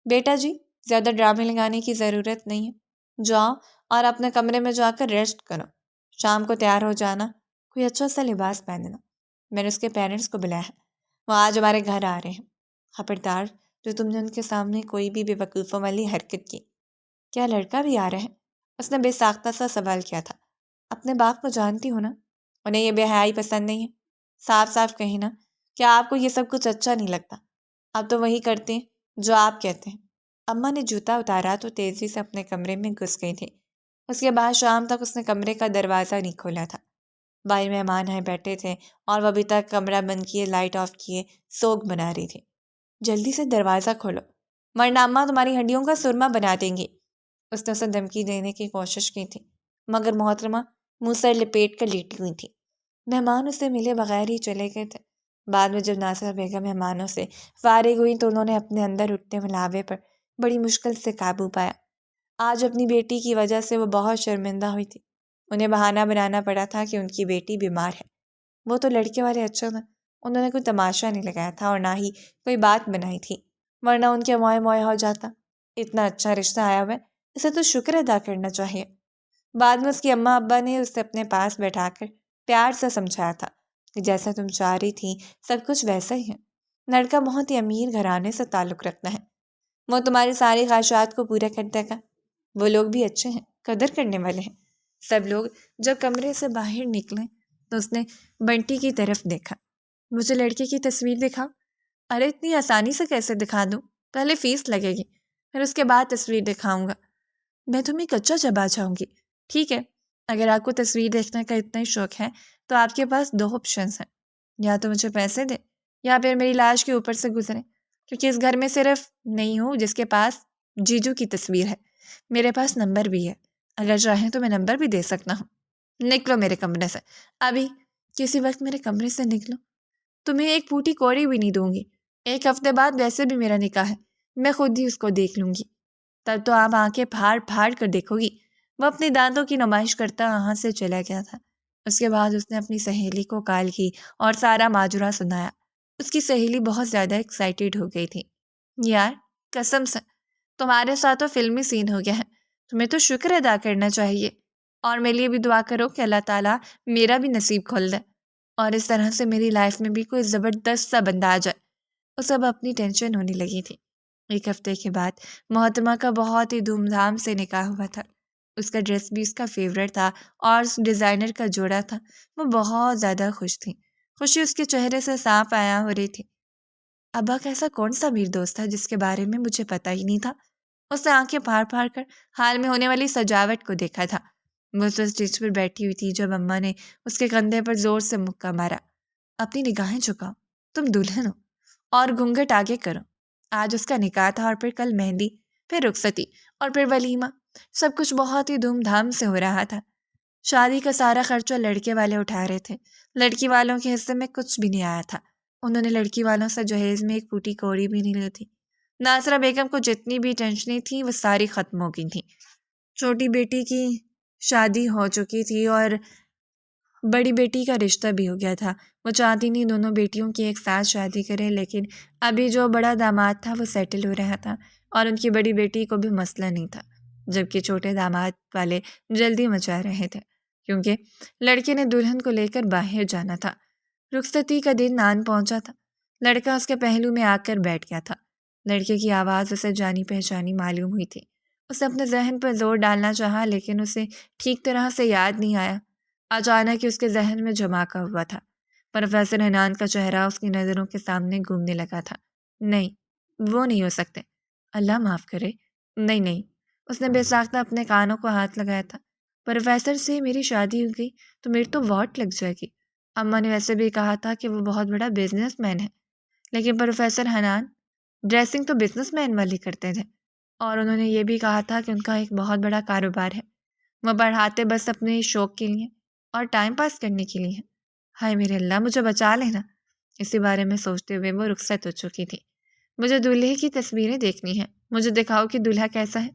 بیٹا جی، زیادہ ڈرامے لگانے کی ضرورت نہیں ہے، جاؤ اور اپنے کمرے میں جا کر ریسٹ کرو۔ شام کو تیار ہو جانا، کوئی اچھا سا لباس پہننا۔ میں نے اس کے پیرنٹس کو بلایا ہے، وہ آج ہمارے گھر آ رہے ہیں۔ خبردار جو تم نے ان کے سامنے کوئی بھی بے وقوفوں والی حرکت کی۔ کیا لڑکا بھی آ رہا ہے؟ اس نے بے ساختہ سا سوال کیا تھا۔ اپنے باپ کو جانتی ہو نا، انہیں یہ بے حیائی پسند نہیں ہے۔ صاف صاف کہیں نا، کیا آپ کو یہ سب کچھ اچھا نہیں لگتا؟ آپ تو وہی کرتے ہیں جو آپ کہتے ہیں۔ اماں نے جوتا اتارا تو تیزی سے اپنے کمرے میں گھس گئی تھی۔ اس کے بعد شام تک اس نے کمرے کا دروازہ نہیں کھولا تھا۔ باہر مہمان آئے بیٹھے تھے اور وہ ابھی تک کمرہ بند کیے، لائٹ آف کیے سوگ بنا رہی تھی۔ جلدی سے دروازہ کھولو ورنہ اماں تمہاری ہڈیوں کا سرما بنا دیں گی۔ اس نے اسے دھمکی دینے کی کوشش کی تھی، مگر محترمہ منہ سر لپیٹ کر لیٹی ہوئی تھی۔ مہمان اسے ملے بغیر ہی چلے گئے تھے۔ بعد میں جب ناصرہ بیگم مہمانوں سے فارغ ہوئی تو انہوں نے اپنے اندر اٹھتے ہوئے لاوے پر بڑی مشکل سے قابو پایا۔ آج اپنی بیٹی کی وجہ سے وہ بہت شرمندہ ہوئی تھی۔ انہیں بہانہ بنانا پڑا تھا کہ ان کی بیٹی بیمار ہے۔ وہ تو لڑکے والے اچھا تھا، انہوں نے کوئی تماشا نہیں لگایا تھا اور نہ ہی کوئی بات بنائی تھی، ورنہ ان کے موئے موئے ہو جاتا۔ اتنا اچھا رشتہ آیا ہوا ہے، اسے تو شکر ادا کرنا چاہیے۔ بعد میں اس کی اماں ابا نے اسے اپنے پاس بیٹھا کر پیار سے سمجھایا تھا کہ جیسا تم چاہ رہی تھی سب کچھ ویسا ہی ہے۔ لڑکا بہت ہی امیر گھرانے سے تعلق رکھتا ہے، وہ تمہاری ساری خواہشات کو پورا کر دے گا۔ وہ لوگ بھی اچھے ہیں، قدر کرنے والے ہیں۔ سب لوگ جب کمرے سے باہر نکلے تو اس نے بنٹی کی طرف دیکھا۔ مجھے لڑکے کی تصویر دکھاؤ۔ ارے اتنی آسانی سے کیسے دکھا دوں؟ پہلے فیس لگے گی، پھر اس کے بعد تصویر دکھاؤں گا۔ میں تمہیں کچا چبا جاؤں گی۔ ٹھیک ہے، اگر آپ کو تصویر دیکھنے کا اتنا ہی شوق ہے تو آپ کے پاس 2 آپشنز ہیں، یا تو مجھے پیسے دے یا پھر میری لاش کے اوپر سے گزرے، کیونکہ اس گھر میں صرف نہیں ہوں جس کے پاس جیجو کی تصویر ہے، میرے پاس نمبر بھی ہے، اگر چاہیں تو میں نمبر بھی دے سکتا ہوں۔ نکلو میرے کمرے سے، ابھی کسی وقت میرے کمرے سے نکلو، تمہیں ایک پھوٹی کوڑی بھی نہیں دوں گی۔ 1 ہفتے بعد ویسے بھی میرا نکاح ہے، میں خود ہی اس کو دیکھ لوں گی، تب تو آپ آنکھیں پھاڑ پھاڑ کر دیکھو گی۔ وہ اپنے دانتوں کی نمائش کرتا وہاں سے چلا گیا تھا۔ اس کے بعد اس نے اپنی سہیلی کو کال کی اور سارا ماجرا سنایا۔ اس کی سہیلی بہت زیادہ ایکسائٹیڈ ہو گئی تھی۔ یار قسم سے تمہارے ساتھ تو فلمی سین ہو گیا ہے، تمہیں تو شکر ادا کرنا چاہیے، اور میرے لیے بھی دعا کرو کہ اللہ تعالیٰ میرا بھی نصیب کھول دے اور اس طرح سے میری لائف میں بھی کوئی زبردست سا بندہ آ جائے۔ اس اب اپنی ٹینشن ہونے لگی تھی۔ 1 ہفتے کے بعد محتمہ کا بہت ہی دھوم دھام سے نکاح ہوا تھا۔ اس کا ڈریس بھی اس کا فیوریٹ تھا اور اس ڈیزائنر کا جوڑا تھا۔ وہ بہت زیادہ خوش تھی، خوشی اس کے چہرے سے صاف عیاں ہو رہی تھی۔ ابا کا ایسا کون سا امیر دوست تھا جس کے بارے میں مجھے پتہ ہی نہیں تھا؟ اس نے آنکھیں پھاڑ پھاڑ کر حال میں ہونے والی سجاوٹ کو دیکھا تھا۔ وہ تو اسٹیج پر بیٹھی ہوئی تھی جب اماں نے اس کے کندھے پر زور سے مکہ مارا۔ اپنی نگاہیں جھکاؤ، تم دلہن ہو، اور گھونگھٹ آگے کرو۔ آج اس کا نکاح تھا اور پھر کل مہندی، پھر رخصتی اور پھر ولیمہ، سب کچھ بہت ہی دھوم دھام سے ہو رہا تھا۔ شادی کا سارا خرچہ لڑکے والے اٹھا رہے تھے، لڑکی والوں کے حصے میں کچھ بھی نہیں آیا تھا۔ انہوں نے لڑکی والوں سے جہیز میں ایک پھوٹی کوڑی بھی نہیں لی تھی۔ ناصرہ بیگم کو جتنی بھی ٹینشنیں تھیں وہ ساری ختم ہو گئی تھیں۔ چھوٹی بیٹی کی شادی ہو چکی تھی اور بڑی بیٹی کا رشتہ بھی ہو گیا تھا۔ وہ چاہتی نہیں دونوں بیٹیوں کی ایک ساتھ شادی کرے، لیکن ابھی جو بڑا داماد تھا وہ سیٹل ہو رہا تھا اور ان کی بڑی بیٹی کو بھی مسئلہ نہیں تھا، جبکہ چھوٹے داماد والے جلدی مچا رہے تھے کیونکہ لڑکے نے دلہن کو لے کر باہر جانا تھا۔ رخصتی کا دن آن پہنچا تھا۔ لڑکا اس کے پہلو میں آ کر بیٹھ گیا تھا۔ لڑکے کی آواز اسے جانی پہچانی معلوم ہوئی تھی۔ اسے اپنے ذہن پر زور ڈالنا چاہا لیکن اسے ٹھیک طرح سے یاد نہیں آیا۔ اچانک اس کے ذہن میں جھماکا ہوا تھا۔ پروفیسر حنان کا چہرہ اس کی نظروں کے سامنے گھومنے لگا تھا۔ نہیں، وہ نہیں ہو سکتے، اللہ معاف کرے، نہیں۔ اس نے بے ساختہ اپنے کانوں کو ہاتھ لگایا تھا۔ پروفیسر سے میری شادی ہو گئی تو میری تو واٹ لگ جائے گی۔ اماں نے ویسے بھی کہا تھا کہ وہ بہت بڑا بزنس مین ہے، لیکن پروفیسر حنان ڈریسنگ تو بزنس مین والی کرتے تھے، اور انہوں نے یہ بھی کہا تھا کہ ان کا ایک بہت بڑا کاروبار ہے، وہ پڑھاتے بس اپنے شوق کے لیے اور ٹائم پاس کرنے کے لیے۔ ہائے میرے اللہ، مجھے بچا لینا۔ اسی بارے میں سوچتے ہوئے وہ رخصت ہو چکی تھی۔ مجھے دولہے کی تصویریں دیکھنی ہیں، مجھے دکھاؤ کہ دولہا کیسا ہے۔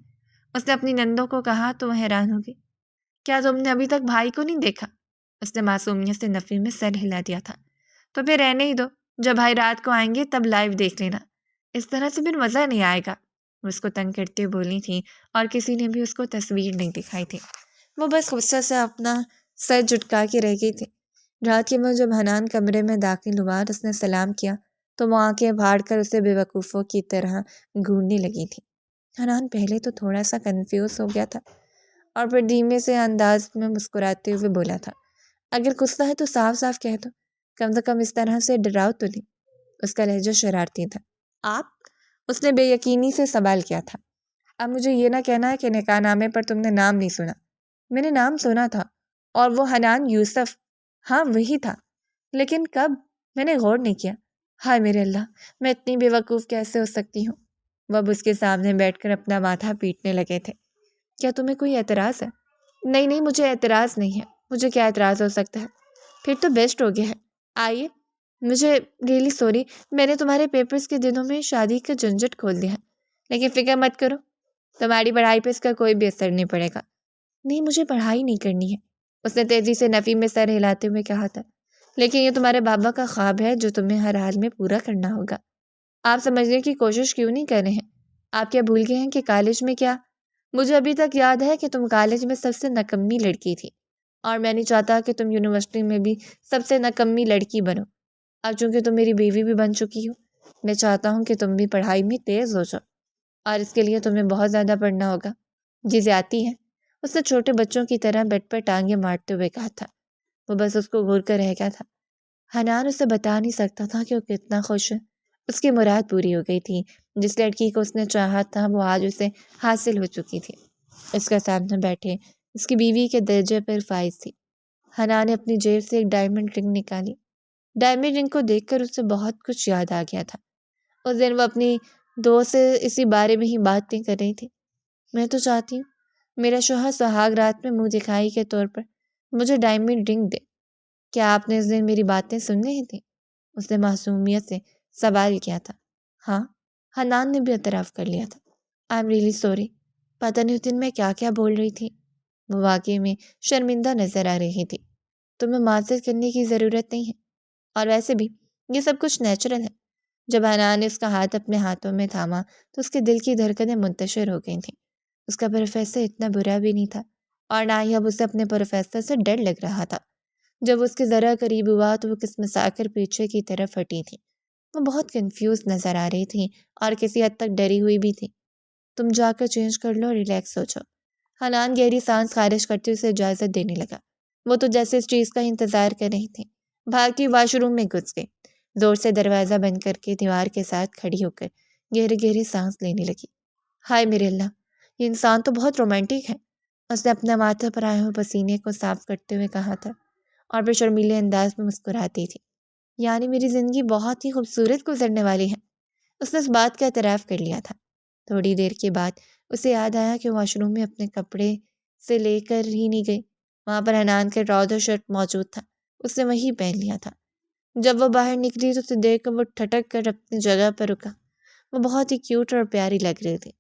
اس نے اپنی نندوں کو کہا تو وہ حیران ہوگی۔ کیا تم نے ابھی تک بھائی کو نہیں دیکھا؟ اس نے معصومیت سے نفی میں سر ہلا دیا تھا۔ تو پھر رہنے ہی دو، جب بھائی رات کو آئیں گے تب لائیو دیکھ لینا، اس طرح سے پھر مزہ نہیں آئے گا۔ وہ اس کو تنگ کرتے بولی تھی اور کسی نے بھی اس کو تصویر نہیں دکھائی تھی۔ وہ بس غصے سے اپنا سر جھٹکا کے رہ گئی تھی۔ رات کے وقت جب حنان کمرے میں داخل ہوا اور اس نے سلام کیا تو وہ آنکھیں پھاڑ کر اسے بے وقوفوں کی طرح گھورنے لگی تھی۔ حنان پہلے تو تھوڑا سا کنفیوز ہو گیا تھا اور پھر دھیمے سے انداز میں مسکراتے ہوئے بولا تھا، اگر غصہ ہے تو صاف صاف کہہ دو، کم سے کم اس طرح سے ڈراؤ تو نہیں۔ اس کا لہجہ شرارتی تھا۔ آپ؟ اس نے بے یقینی سے سوال کیا تھا۔ اب مجھے یہ نہ کہنا ہے کہ نکاح نامے پر تم نے نام نہیں سنا۔ میں نے نام سنا تھا، اور وہ حنان یوسف، ہاں وہی تھا، لیکن کب؟ میں نے غور نہیں کیا۔ ہائے میرے اللہ، میں اتنی بے وقوف کیسے ہو سکتی ہوں؟ وہ اب اس کے سامنے بیٹھ کر اپنا ماتھا پیٹنے لگے تھے۔ کیا تمہیں کوئی اعتراض ہے؟ نہیں، مجھے اعتراض نہیں ہے۔ مجھے کیا اعتراض ہو سکتا ہے؟ پھر تو بیسٹ ہو گیا ہے، آئیے۔ مجھے ریئلی سوری، میں نے تمہارے پیپرز کے دنوں میں شادی کا جھنجھٹ کھول دیا ہے، لیکن فکر مت کرو، تمہاری پڑھائی پہ اس کا کوئی بھی اثر نہیں پڑے گا۔ نہیں، مجھے پڑھائی نہیں کرنی ہے، اس نے تیزی سے نفی میں سر ہلاتے ہوئے کہا تھا۔ لیکن یہ تمہارے بابا کا خواب ہے جو تمہیں ہر حال میں پورا کرنا ہوگا۔ آپ سمجھنے کی کوشش کیوں نہیں کر رہے ہیں؟ آپ کیا بھول گئے ہیں کہ کالج میں کیا؟ مجھے ابھی تک یاد ہے کہ تم کالج میں سب سے نکمی لڑکی تھی، اور میں نہیں چاہتا کہ تم یونیورسٹی میں بھی سب سے نکمی لڑکی بنو۔ اب چونکہ تم میری بیوی بھی بن چکی ہو، میں چاہتا ہوں کہ تم بھی پڑھائی میں تیز ہو جاؤ، اور اس کے لیے تمہیں بہت زیادہ پڑھنا ہوگا۔ جی زیادتی ہے، اس نے چھوٹے بچوں کی طرح بیڈ پر ٹانگیں مارتے ہوئے کہا تھا۔ وہ بس اس کو گھور کر رہ گیا تھا۔ حنان اسے بتا نہیں سکتا تھا کہ وہ کتنا خوش ہے۔ اس کی مراد پوری ہو گئی تھی، جس لڑکی کو اس نے چاہا تھا وہ آج اسے حاصل ہو چکی تھی۔ اس کے سامنے بیٹھے اس کی بیوی کے درجے پر فائز تھی۔ حنان نے اپنی جیب سے ایک ڈائمنڈ رنگ نکالی۔ ڈائمنڈ رنگ کو دیکھ کر اسے بہت کچھ یاد آ گیا تھا۔ اس دن وہ اپنی دوست سے اسی بارے میں ہی باتیں کر رہی تھی۔ میں تو چاہتی ہوں میرا شوہر سہاگ رات میں منہ دکھائی کے طور پر مجھے ڈائمنڈ رنگ دے۔ کیا آپ نے اس دن میری باتیں سن رہی تھی؟ اس نے معصومیت سے سوال کیا تھا۔ ہاں، حنان نے بھی اعتراف کر لیا تھا۔ آئی ایم ریئلی سوری، پتہ نہیں اس دن میں کیا کیا بول رہی تھی۔ وہ واقعی میں شرمندہ نظر آ رہی تھی۔ تمہیں معذرت کرنے کی ضرورت نہیں ہے، اور ویسے بھی یہ سب کچھ نیچرل ہے۔ جب حنان نے اس کا ہاتھ اپنے ہاتھوں میں تھاما تو اس کے دل کی دھڑکنیں منتشر ہو گئی تھیں۔ اس کا پروفیسر اتنا برا بھی نہیں تھا، اور نہ ہی اب اسے اپنے پروفیسر سے ڈر لگ رہا تھا۔ جب اس کے ذرا قریب ہوا تو وہ قسمت آ کر پیچھے کی طرف ہٹی تھی۔ وہ بہت کنفیوز نظر آ رہی تھی اور کسی حد تک ڈری ہوئی بھی تھی۔ تم جا کر چینج کر لو، ریلیکس ہو جاؤ۔ حنان گہری سانس خارج کرتے اسے اجازت دینے لگا۔ وہ تو جیسے اس چیز کا انتظار کر رہی تھی۔ بھاگتی واش روم میں گھس گئی، زور سے دروازہ بند کر کے دیوار کے ساتھ کھڑی ہو کر گہرے گہرے سانس لینے لگی۔ ہائے میرے اللہ، یہ انسان تو بہت رومانٹک ہے، اس نے اپنا ماتھے پر آئے ہوئے پسینے کو صاف کرتے ہوئے کہا تھا، اور پھر شرمیلے انداز میں مسکراتی تھی۔ یعنی میری زندگی بہت ہی خوبصورت گزرنے والی ہے۔ اس نے اس بات کا اعتراف کر لیا تھا۔ تھوڑی دیر کے بعد اسے یاد آیا کہ واش روم میں اپنے کپڑے سے لے کر ہی نہیں گئی۔ وہاں پر حنان کا ٹراؤزر شرٹ موجود تھا، اس نے وہی پہن لیا تھا۔ جب وہ باہر نکلی تو اسے دیکھ کر وہ ٹھٹک کر اپنی جگہ پر رکا۔ وہ بہت ہی کیوٹ اور پیاری لگ رہی تھی۔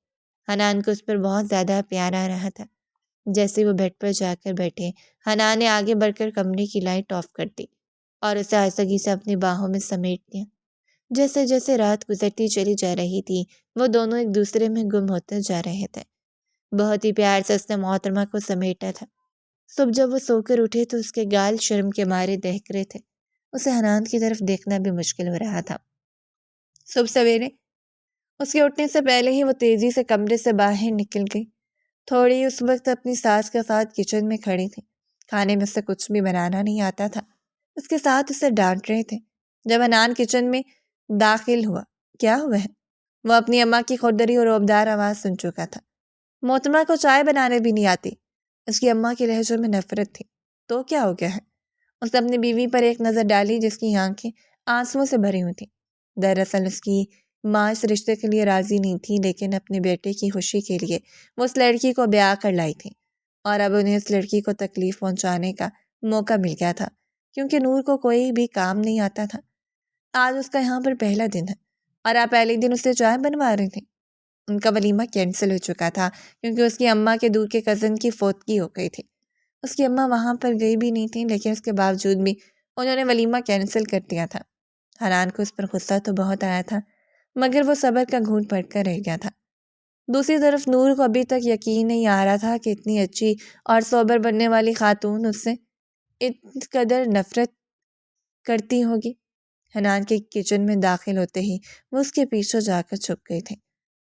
حنان کو اس پر بہت زیادہ پیار آ رہا تھا۔ جیسے وہ بیڈ پر جا کر بیٹھے، حنان نے آگے بڑھ کر کمرے کی لائٹ آف کر دی اور اسے آہستگی سے اپنی باہوں میں سمیٹ لیا۔ جیسے جیسے رات گزرتی چلی جا رہی تھی، وہ دونوں ایک دوسرے میں گم ہوتے جا رہے تھے۔ بہت ہی پیار سے اس نے محترمہ کو سمیٹا تھا۔ صبح جب وہ سو کر اٹھے تو اس کے گال شرم کے مارے دہک رہے تھے۔ اسے حنان کی طرف دیکھنا بھی مشکل ہو رہا تھا۔ صبح سویرے اس کے اٹھنے سے پہلے ہی وہ تیزی سے کمرے سے باہر نکل گئی۔ تھوڑی اس وقت اپنی ساس کے ساتھ کچن میں کھڑی تھی۔ کھانے میں سے کچھ بھی بنانا نہیں آتا تھا۔ اس کے ساتھ اسے ڈانٹ رہے تھے۔ جب حنان کچن میں داخل ہوا، کیا ہوا ہے؟ وہ اپنی اماں کی کھردری اور روبدار آواز سن چکا تھا۔ محترمہ کو چائے بنانے بھی نہیں آتی۔ اس کی اماں کے لہجے میں نفرت تھی۔ تو کیا ہو گیا ہے؟ اس نے اپنی بیوی پر ایک نظر ڈالی جس کی آنکھیں آنسوؤں سے بھری ہوئی تھیں۔ دراصل اس کی ماں اس رشتے کے لیے راضی نہیں تھی، لیکن اپنے بیٹے کی خوشی کے لیے وہ اس لڑکی کو بیاہ کر لائی تھی، اور اب انہیں اس لڑکی کو تکلیف پہنچانے کا موقع مل گیا تھا، کیونکہ نور کو کوئی بھی کام نہیں آتا تھا۔ آج اس کا یہاں پر پہلا دن ہے، اور آپ پہلے دن اسے چائے بنوا رہی تھیں۔ ان کا ولیمہ کینسل ہو چکا تھا کیونکہ اس کی اماں کے دور کے کزن کی فوتگی ہو گئی تھی۔ اس کی اماں وہاں پر گئی بھی نہیں تھی، لیکن اس کے باوجود بھی انہوں نے ولیمہ کینسل کر دیا تھا۔ حنان کو اس پر غصہ تو بہت آیا تھا، مگر وہ صبر کا گھونٹ پڑ کر رہ گیا تھا۔ دوسری طرف نور کو ابھی تک یقین نہیں آ رہا تھا کہ اتنی اچھی اور سوبر بننے والی خاتون اس سے اس قدر نفرت کرتی ہوگی۔ حنان کے کچن میں داخل ہوتے ہی وہ اس کے پیچھے جا کر چھپ گئی تھی۔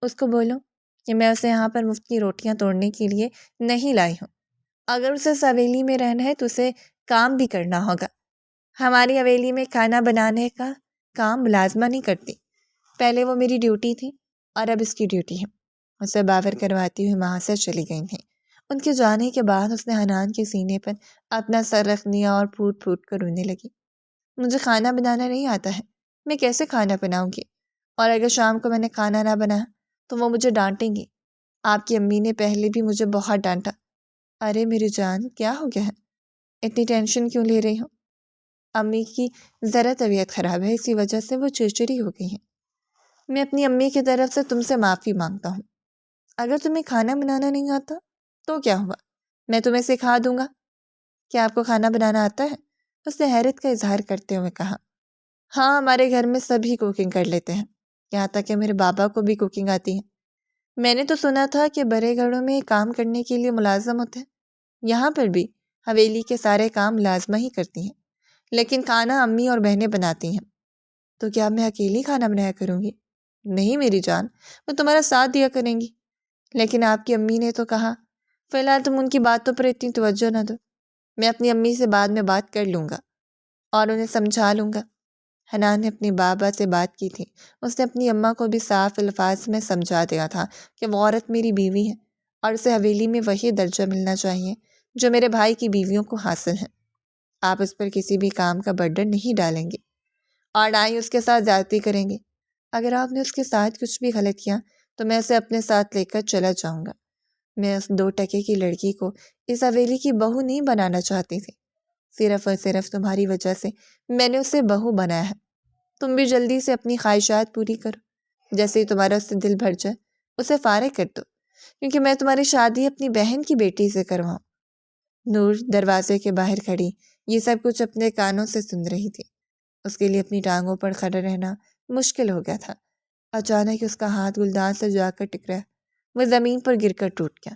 اس کو بولو کہ میں اسے یہاں پر مفت کی روٹیاں توڑنے کے لیے نہیں لائی ہوں۔ اگر اسے اس حویلی میں رہنا ہے تو اسے کام بھی کرنا ہوگا۔ ہماری حویلی میں کھانا بنانے کا کام ملازمہ نہیں کرتی۔ پہلے وہ میری ڈیوٹی تھی اور اب اس کی ڈیوٹی ہے۔ اسے باور کرواتی ہوئی وہاں سے چلی گئی تھیں۔ ان کے جانے کے بعد اس نے حنان کے سینے پر اپنا سر رکھ دیا اور پھوٹ پھوٹ کر رونے لگی۔ مجھے کھانا بنانا نہیں آتا ہے، میں کیسے کھانا بناؤں گی؟ اور اگر شام کو میں نے کھانا نہ بنایا تو وہ مجھے ڈانٹیں گی۔ آپ کی امی نے پہلے بھی مجھے بہت ڈانٹا۔ ارے میری جان، کیا ہو گیا ہے؟ اتنی ٹینشن کیوں لے رہی ہو؟ امی کی ذرا طبیعت خراب ہے، اسی وجہ سے وہ چڑچڑی ہو گئی ہیں۔ میں اپنی امی کی طرف سے تم سے معافی مانگتا ہوں۔ اگر تمہیں کھانا بنانا نہیں آتا تو کیا ہوا، میں تمہیں سکھا دوں گا۔ کیا آپ کو کھانا بنانا آتا ہے؟ اس نے حیرت کا اظہار کرتے ہوئے کہا۔ ہاں، ہمارے گھر میں سبھی کوکنگ کر لیتے ہیں، یہاں تک کہ میرے بابا کو بھی کوکنگ آتی ہے۔ میں نے تو سنا تھا کہ بڑے گھروں میں کام کرنے کے لیے ملازم ہوتے ہیں، یہاں پر بھی حویلی کے سارے کام لازمہ ہی کرتی ہیں، لیکن کھانا امی اور بہنیں بناتی ہیں۔ تو کیا میں اکیلی کھانا بنایا کروں گی؟ نہیں میری جان، وہ تمہارا ساتھ دیا کریں گی۔ لیکن آپ کی امی نے تو کہا۔ فی الحال تم ان کی باتوں پر اتنی توجہ نہ دو، میں اپنی امی سے بعد میں بات کر لوں گا اور انہیں سمجھا لوں گا۔ حنان نے اپنی بابا سے بات کی تھی، اس نے اپنی اماں کو بھی صاف الفاظ میں سمجھا دیا تھا کہ وہ عورت میری بیوی ہے اور اسے حویلی میں وہی درجہ ملنا چاہیے جو میرے بھائی کی بیویوں کو حاصل ہے۔ آپ اس پر کسی بھی کام کا برڈن نہیں ڈالیں گے اور نہ ہی اس کے ساتھ زیادتی کریں گے۔ اگر آپ نے اس کے ساتھ کچھ بھی غلط کیا تو میں اسے اپنے ساتھ لے کر چلا جاؤں گا۔ میں اس 2 ٹکے کی لڑکی کو اس حویلی کی بہو نہیں بنانا چاہتی تھی، صرف اور صرف تمہاری وجہ سے میں نے اسے بہو بنایا ہے۔ تم بھی جلدی سے اپنی خواہشات پوری کرو، جیسے ہی تمہارا اس سے دل بھر جائے اسے فارغ کر دو، کیونکہ میں تمہاری شادی اپنی بہن کی بیٹی سے کرواؤں۔ نور دروازے کے باہر کھڑی یہ سب کچھ اپنے کانوں سے سن رہی تھی۔ اس کے لیے اپنی ٹانگوں پر کھڑا رہنا مشکل ہو گیا تھا۔ اچانک اس کا ہاتھ گلدان سے جا کر ٹکرایا، وہ زمین پر گر کر ٹوٹ گیا۔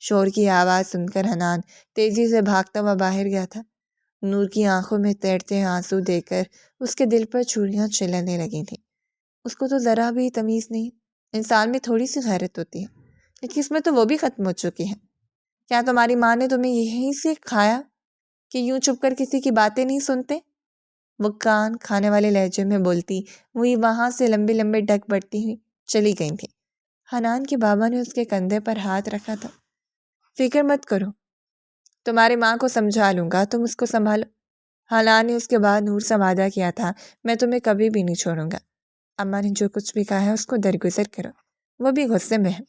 شور کی آواز سن کر حنان تیزی سے بھاگتا ہوا باہر گیا تھا۔ نور کی آنکھوں میں تیرتے آنسو دیکھ کر اس کے دل پر چھریاں چلانے لگی تھیں۔ اس کو تو ذرا بھی تمیز نہیں، انسان میں تھوڑی سی غیرت ہوتی ہے، لیکن اس میں تو وہ بھی ختم ہو چکی ہے۔ کیا تمہاری ماں نے تمہیں یہیں سے کھایا کہ یوں چھپ کر کسی کی باتیں نہیں سنتے؟ وہ کان کھانے والے لہجے میں بولتی وہی وہاں سے لمبے لمبے ڈگ بڑھتی ہوئی چلی گئی تھی۔ حنان کے بابا نے اس کے کندھے پر ہاتھ رکھا تھا۔ فکر مت کرو، تمہاری ماں کو سمجھا لوں گا، تم اس کو سنبھالو۔ حنان نے اس کے بعد نور سے وعدہ کیا تھا، میں تمہیں کبھی بھی نہیں چھوڑوں گا۔ اماں نے جو کچھ بھی کہا ہے اس کو درگزر کرو، وہ بھی غصے میں ہے۔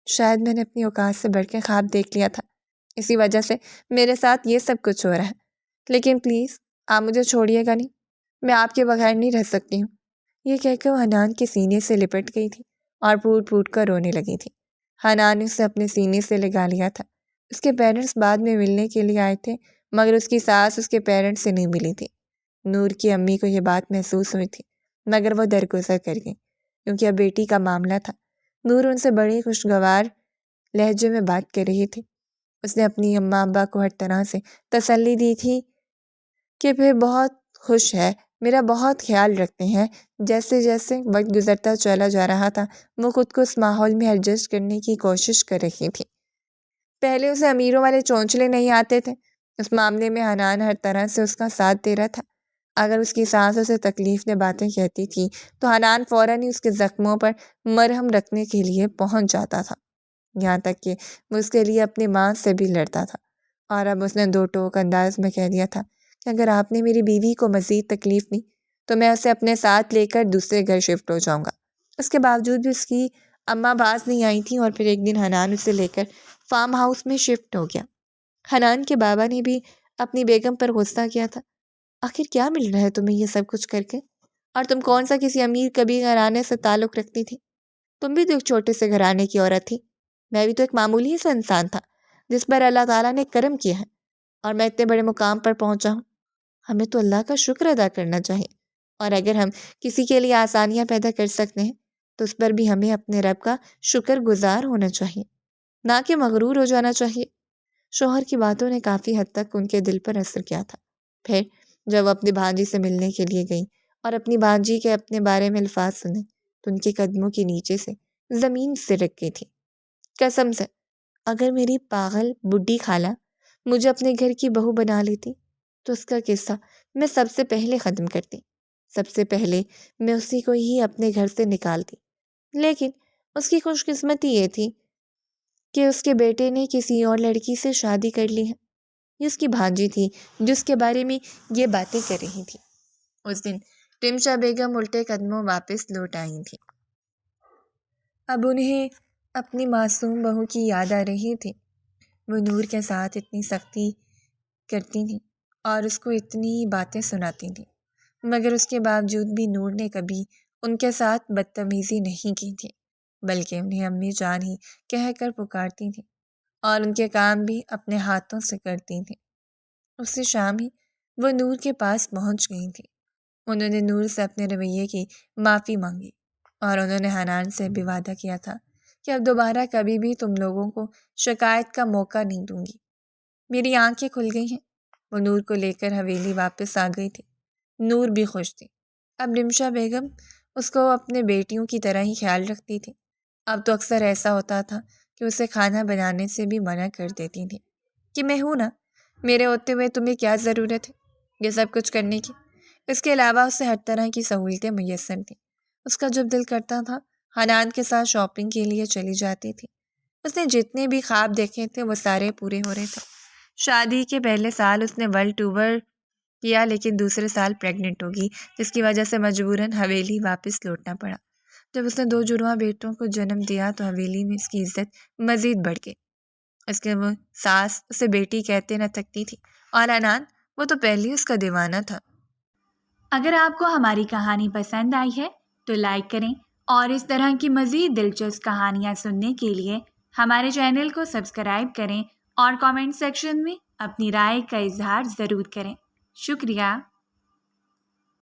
شاید میں نے اپنی اوقات سے بڑھ کے خواب دیکھ لیا تھا، اسی وجہ سے میرے ساتھ یہ سب کچھ ہو رہا ہے، لیکن پلیز آپ مجھے چھوڑیے گا نہیں، میں آپ کے بغیر نہیں رہ سکتی ہوں۔ یہ کہہ کے وہ حنان کے سینے سے لپٹ گئی تھی اور پھوٹ پھوٹ کر رونے لگی تھی۔ حنان نے اسے اپنے سینے سے لگا لیا تھا۔ اس کے پیرنٹس بعد میں ملنے کے لیے آئے تھے، مگر اس کی ساس اس کے پیرنٹس سے نہیں ملی تھی۔ نور کی امی کو یہ بات محسوس ہوئی تھی، مگر وہ درگزر کر گئی کیونکہ اب بیٹی کا معاملہ تھا۔ نور ان سے بڑی خوشگوار لہجے میں بات کر رہی تھی۔ اس نے اپنی اماں ابا کو ہر طرح سے تسلی دی تھی کہ پھر بہت خوش ہے، میرا بہت خیال رکھتے ہیں۔ جیسے جیسے وقت گزرتا چلا جا رہا تھا وہ خود کو اس ماحول میں ایڈجسٹ کرنے کی کوشش کر رہی تھی۔ پہلے اسے امیروں والے چونچلے نہیں آتے تھے، اس معاملے میں حنان ہر طرح سے اس کا ساتھ دے رہا تھا۔ اگر اس کی سانس اسے تکلیف دہ باتیں کہتی تھی تو حنان فوراً ہی اس کے زخموں پر مرہم رکھنے کے لیے پہنچ جاتا تھا، یہاں تک کہ وہ اس کے لیے اپنی ماں سے بھی لڑتا تھا۔ اور اب اس نے 2 ٹوک انداز میں کہہ دیا تھا کہ اگر آپ نے میری بیوی کو مزید تکلیف دی تو میں اسے اپنے ساتھ لے کر دوسرے گھر شفٹ ہو جاؤں گا۔ اس کے باوجود بھی اس کی اماں باز نہیں آئی تھیں اور پھر ایک دن حنان اسے لے کر فارم ہاؤس میں شفٹ ہو گیا۔ حنان کے بابا نے بھی اپنی بیگم پر غصہ کیا تھا۔ آخر کیا مل رہا ہے تمہیں یہ سب کچھ کر کے؟ اور تم کون سا کسی امیر کبھی گھرانے سے تعلق رکھتی تھی؟ تم بھی تو ایک چھوٹے سے گھرانے کی عورت تھی، میں بھی تو ایک معمولی سا انسان تھا جس پر اللہ تعالیٰ نے کرم کیا ہے اور میں اتنے بڑے مقام پر پہنچا ہوں۔ ہمیں تو اللہ کا شکر ادا کرنا چاہیے، اور اگر ہم کسی کے لیے آسانیاں پیدا کر سکتے ہیں تو اس پر بھی ہمیں اپنے رب کا شکر گزار ہونا چاہیے، نہ کہ مغرور ہو جانا چاہیے۔ شوہر کی باتوں نے کافی حد تک ان کے دل پر اثر کیا تھا۔ پھر جب وہ اپنی بھانجی سے ملنے کے لیے گئی اور اپنی بھانجی کے اپنے بارے میں الفاظ سنے تو ان کے قدموں کے نیچے سے زمین سرک گئی تھی۔ قسم سے اگر میری پاگل بڈھی خالہ مجھے اپنے گھر کی بہو بنا لیتی تو اس کا قصہ میں سب سے پہلے ختم کرتی، سب سے پہلے میں اسی کو ہی اپنے گھر سے نکالتی۔ لیکن اس کی خوش قسمتی یہ تھی کہ اس کے بیٹے نے کسی اور لڑکی سے شادی کر لی ہے۔ یہ اس کی بھانجی تھی جس کے بارے میں یہ باتیں کر رہی تھی۔ اس دن رمشا بیگم الٹے قدموں واپس لوٹ آئی تھی۔ اب انہیں اپنی معصوم بہو کی یاد آ رہی تھی۔ وہ نور کے ساتھ اتنی سختی کرتی تھیں اور اس کو اتنی باتیں سناتی تھیں، مگر اس کے باوجود بھی نور نے کبھی ان کے ساتھ بدتمیزی نہیں کی تھی۔ بلکہ انہیں امی جان ہی کہہ کر پکارتی تھیں اور ان کے کام بھی اپنے ہاتھوں سے کرتی تھیں۔ اسی شام ہی وہ نور کے پاس پہنچ گئی تھیں۔ انہوں نے نور سے اپنے رویے کی معافی مانگی اور انہوں نے حنان سے بھی وعدہ کیا تھا کہ اب دوبارہ کبھی بھی تم لوگوں کو شکایت کا موقع نہیں دوں گی۔ میری آنکھیں کھل گئی ہیں۔ وہ نور کو لے کر حویلی واپس آ گئی تھی۔ نور بھی خوش تھی۔ اب رمشا بیگم اس کو اپنے بیٹیوں کی طرح ہی خیال رکھتی تھی۔ اب تو اکثر ایسا ہوتا تھا کہ اسے کھانا بنانے سے بھی منع کر دیتی تھی کہ میں ہوں نا، میرے ہوتے ہوئے تمہیں کیا ضرورت ہے یہ سب کچھ کرنے کی۔ اس کے علاوہ اسے ہر طرح کی سہولتیں میسر تھیں۔ اس کا جب دل کرتا تھا حنان کے ساتھ شاپنگ کے لیے چلی جاتی تھی۔ اس نے جتنے بھی خواب دیکھے تھے وہ سارے پورے ہو رہے تھے۔ شادی کے پہلے سال اس نے ورلڈ ٹور کیا، لیکن دوسرے سال پریگننٹ ہوگی، جس کی وجہ سے مجبوراً حویلی واپس لوٹنا پڑا۔ جب اس نے 2 جڑواں بیٹوں کو جنم دیا تو حویلی میں اس کی عزت مزید بڑھ گئی۔ اس کے وہ ساس اسے بیٹی کہتے نہ تھکتی تھی اور حنان وہ تو پہلے اس کا دیوانہ تھا۔ اگر آپ کو ہماری کہانی پسند آئی ہے تو لائک کریں اور اس طرح کی مزید دلچسپ کہانیاں سننے کے لیے ہمارے چینل کو سبسکرائب کریں اور کامنٹ سیکشن میں اپنی رائے کا اظہار ضرور کریں۔ شکریہ۔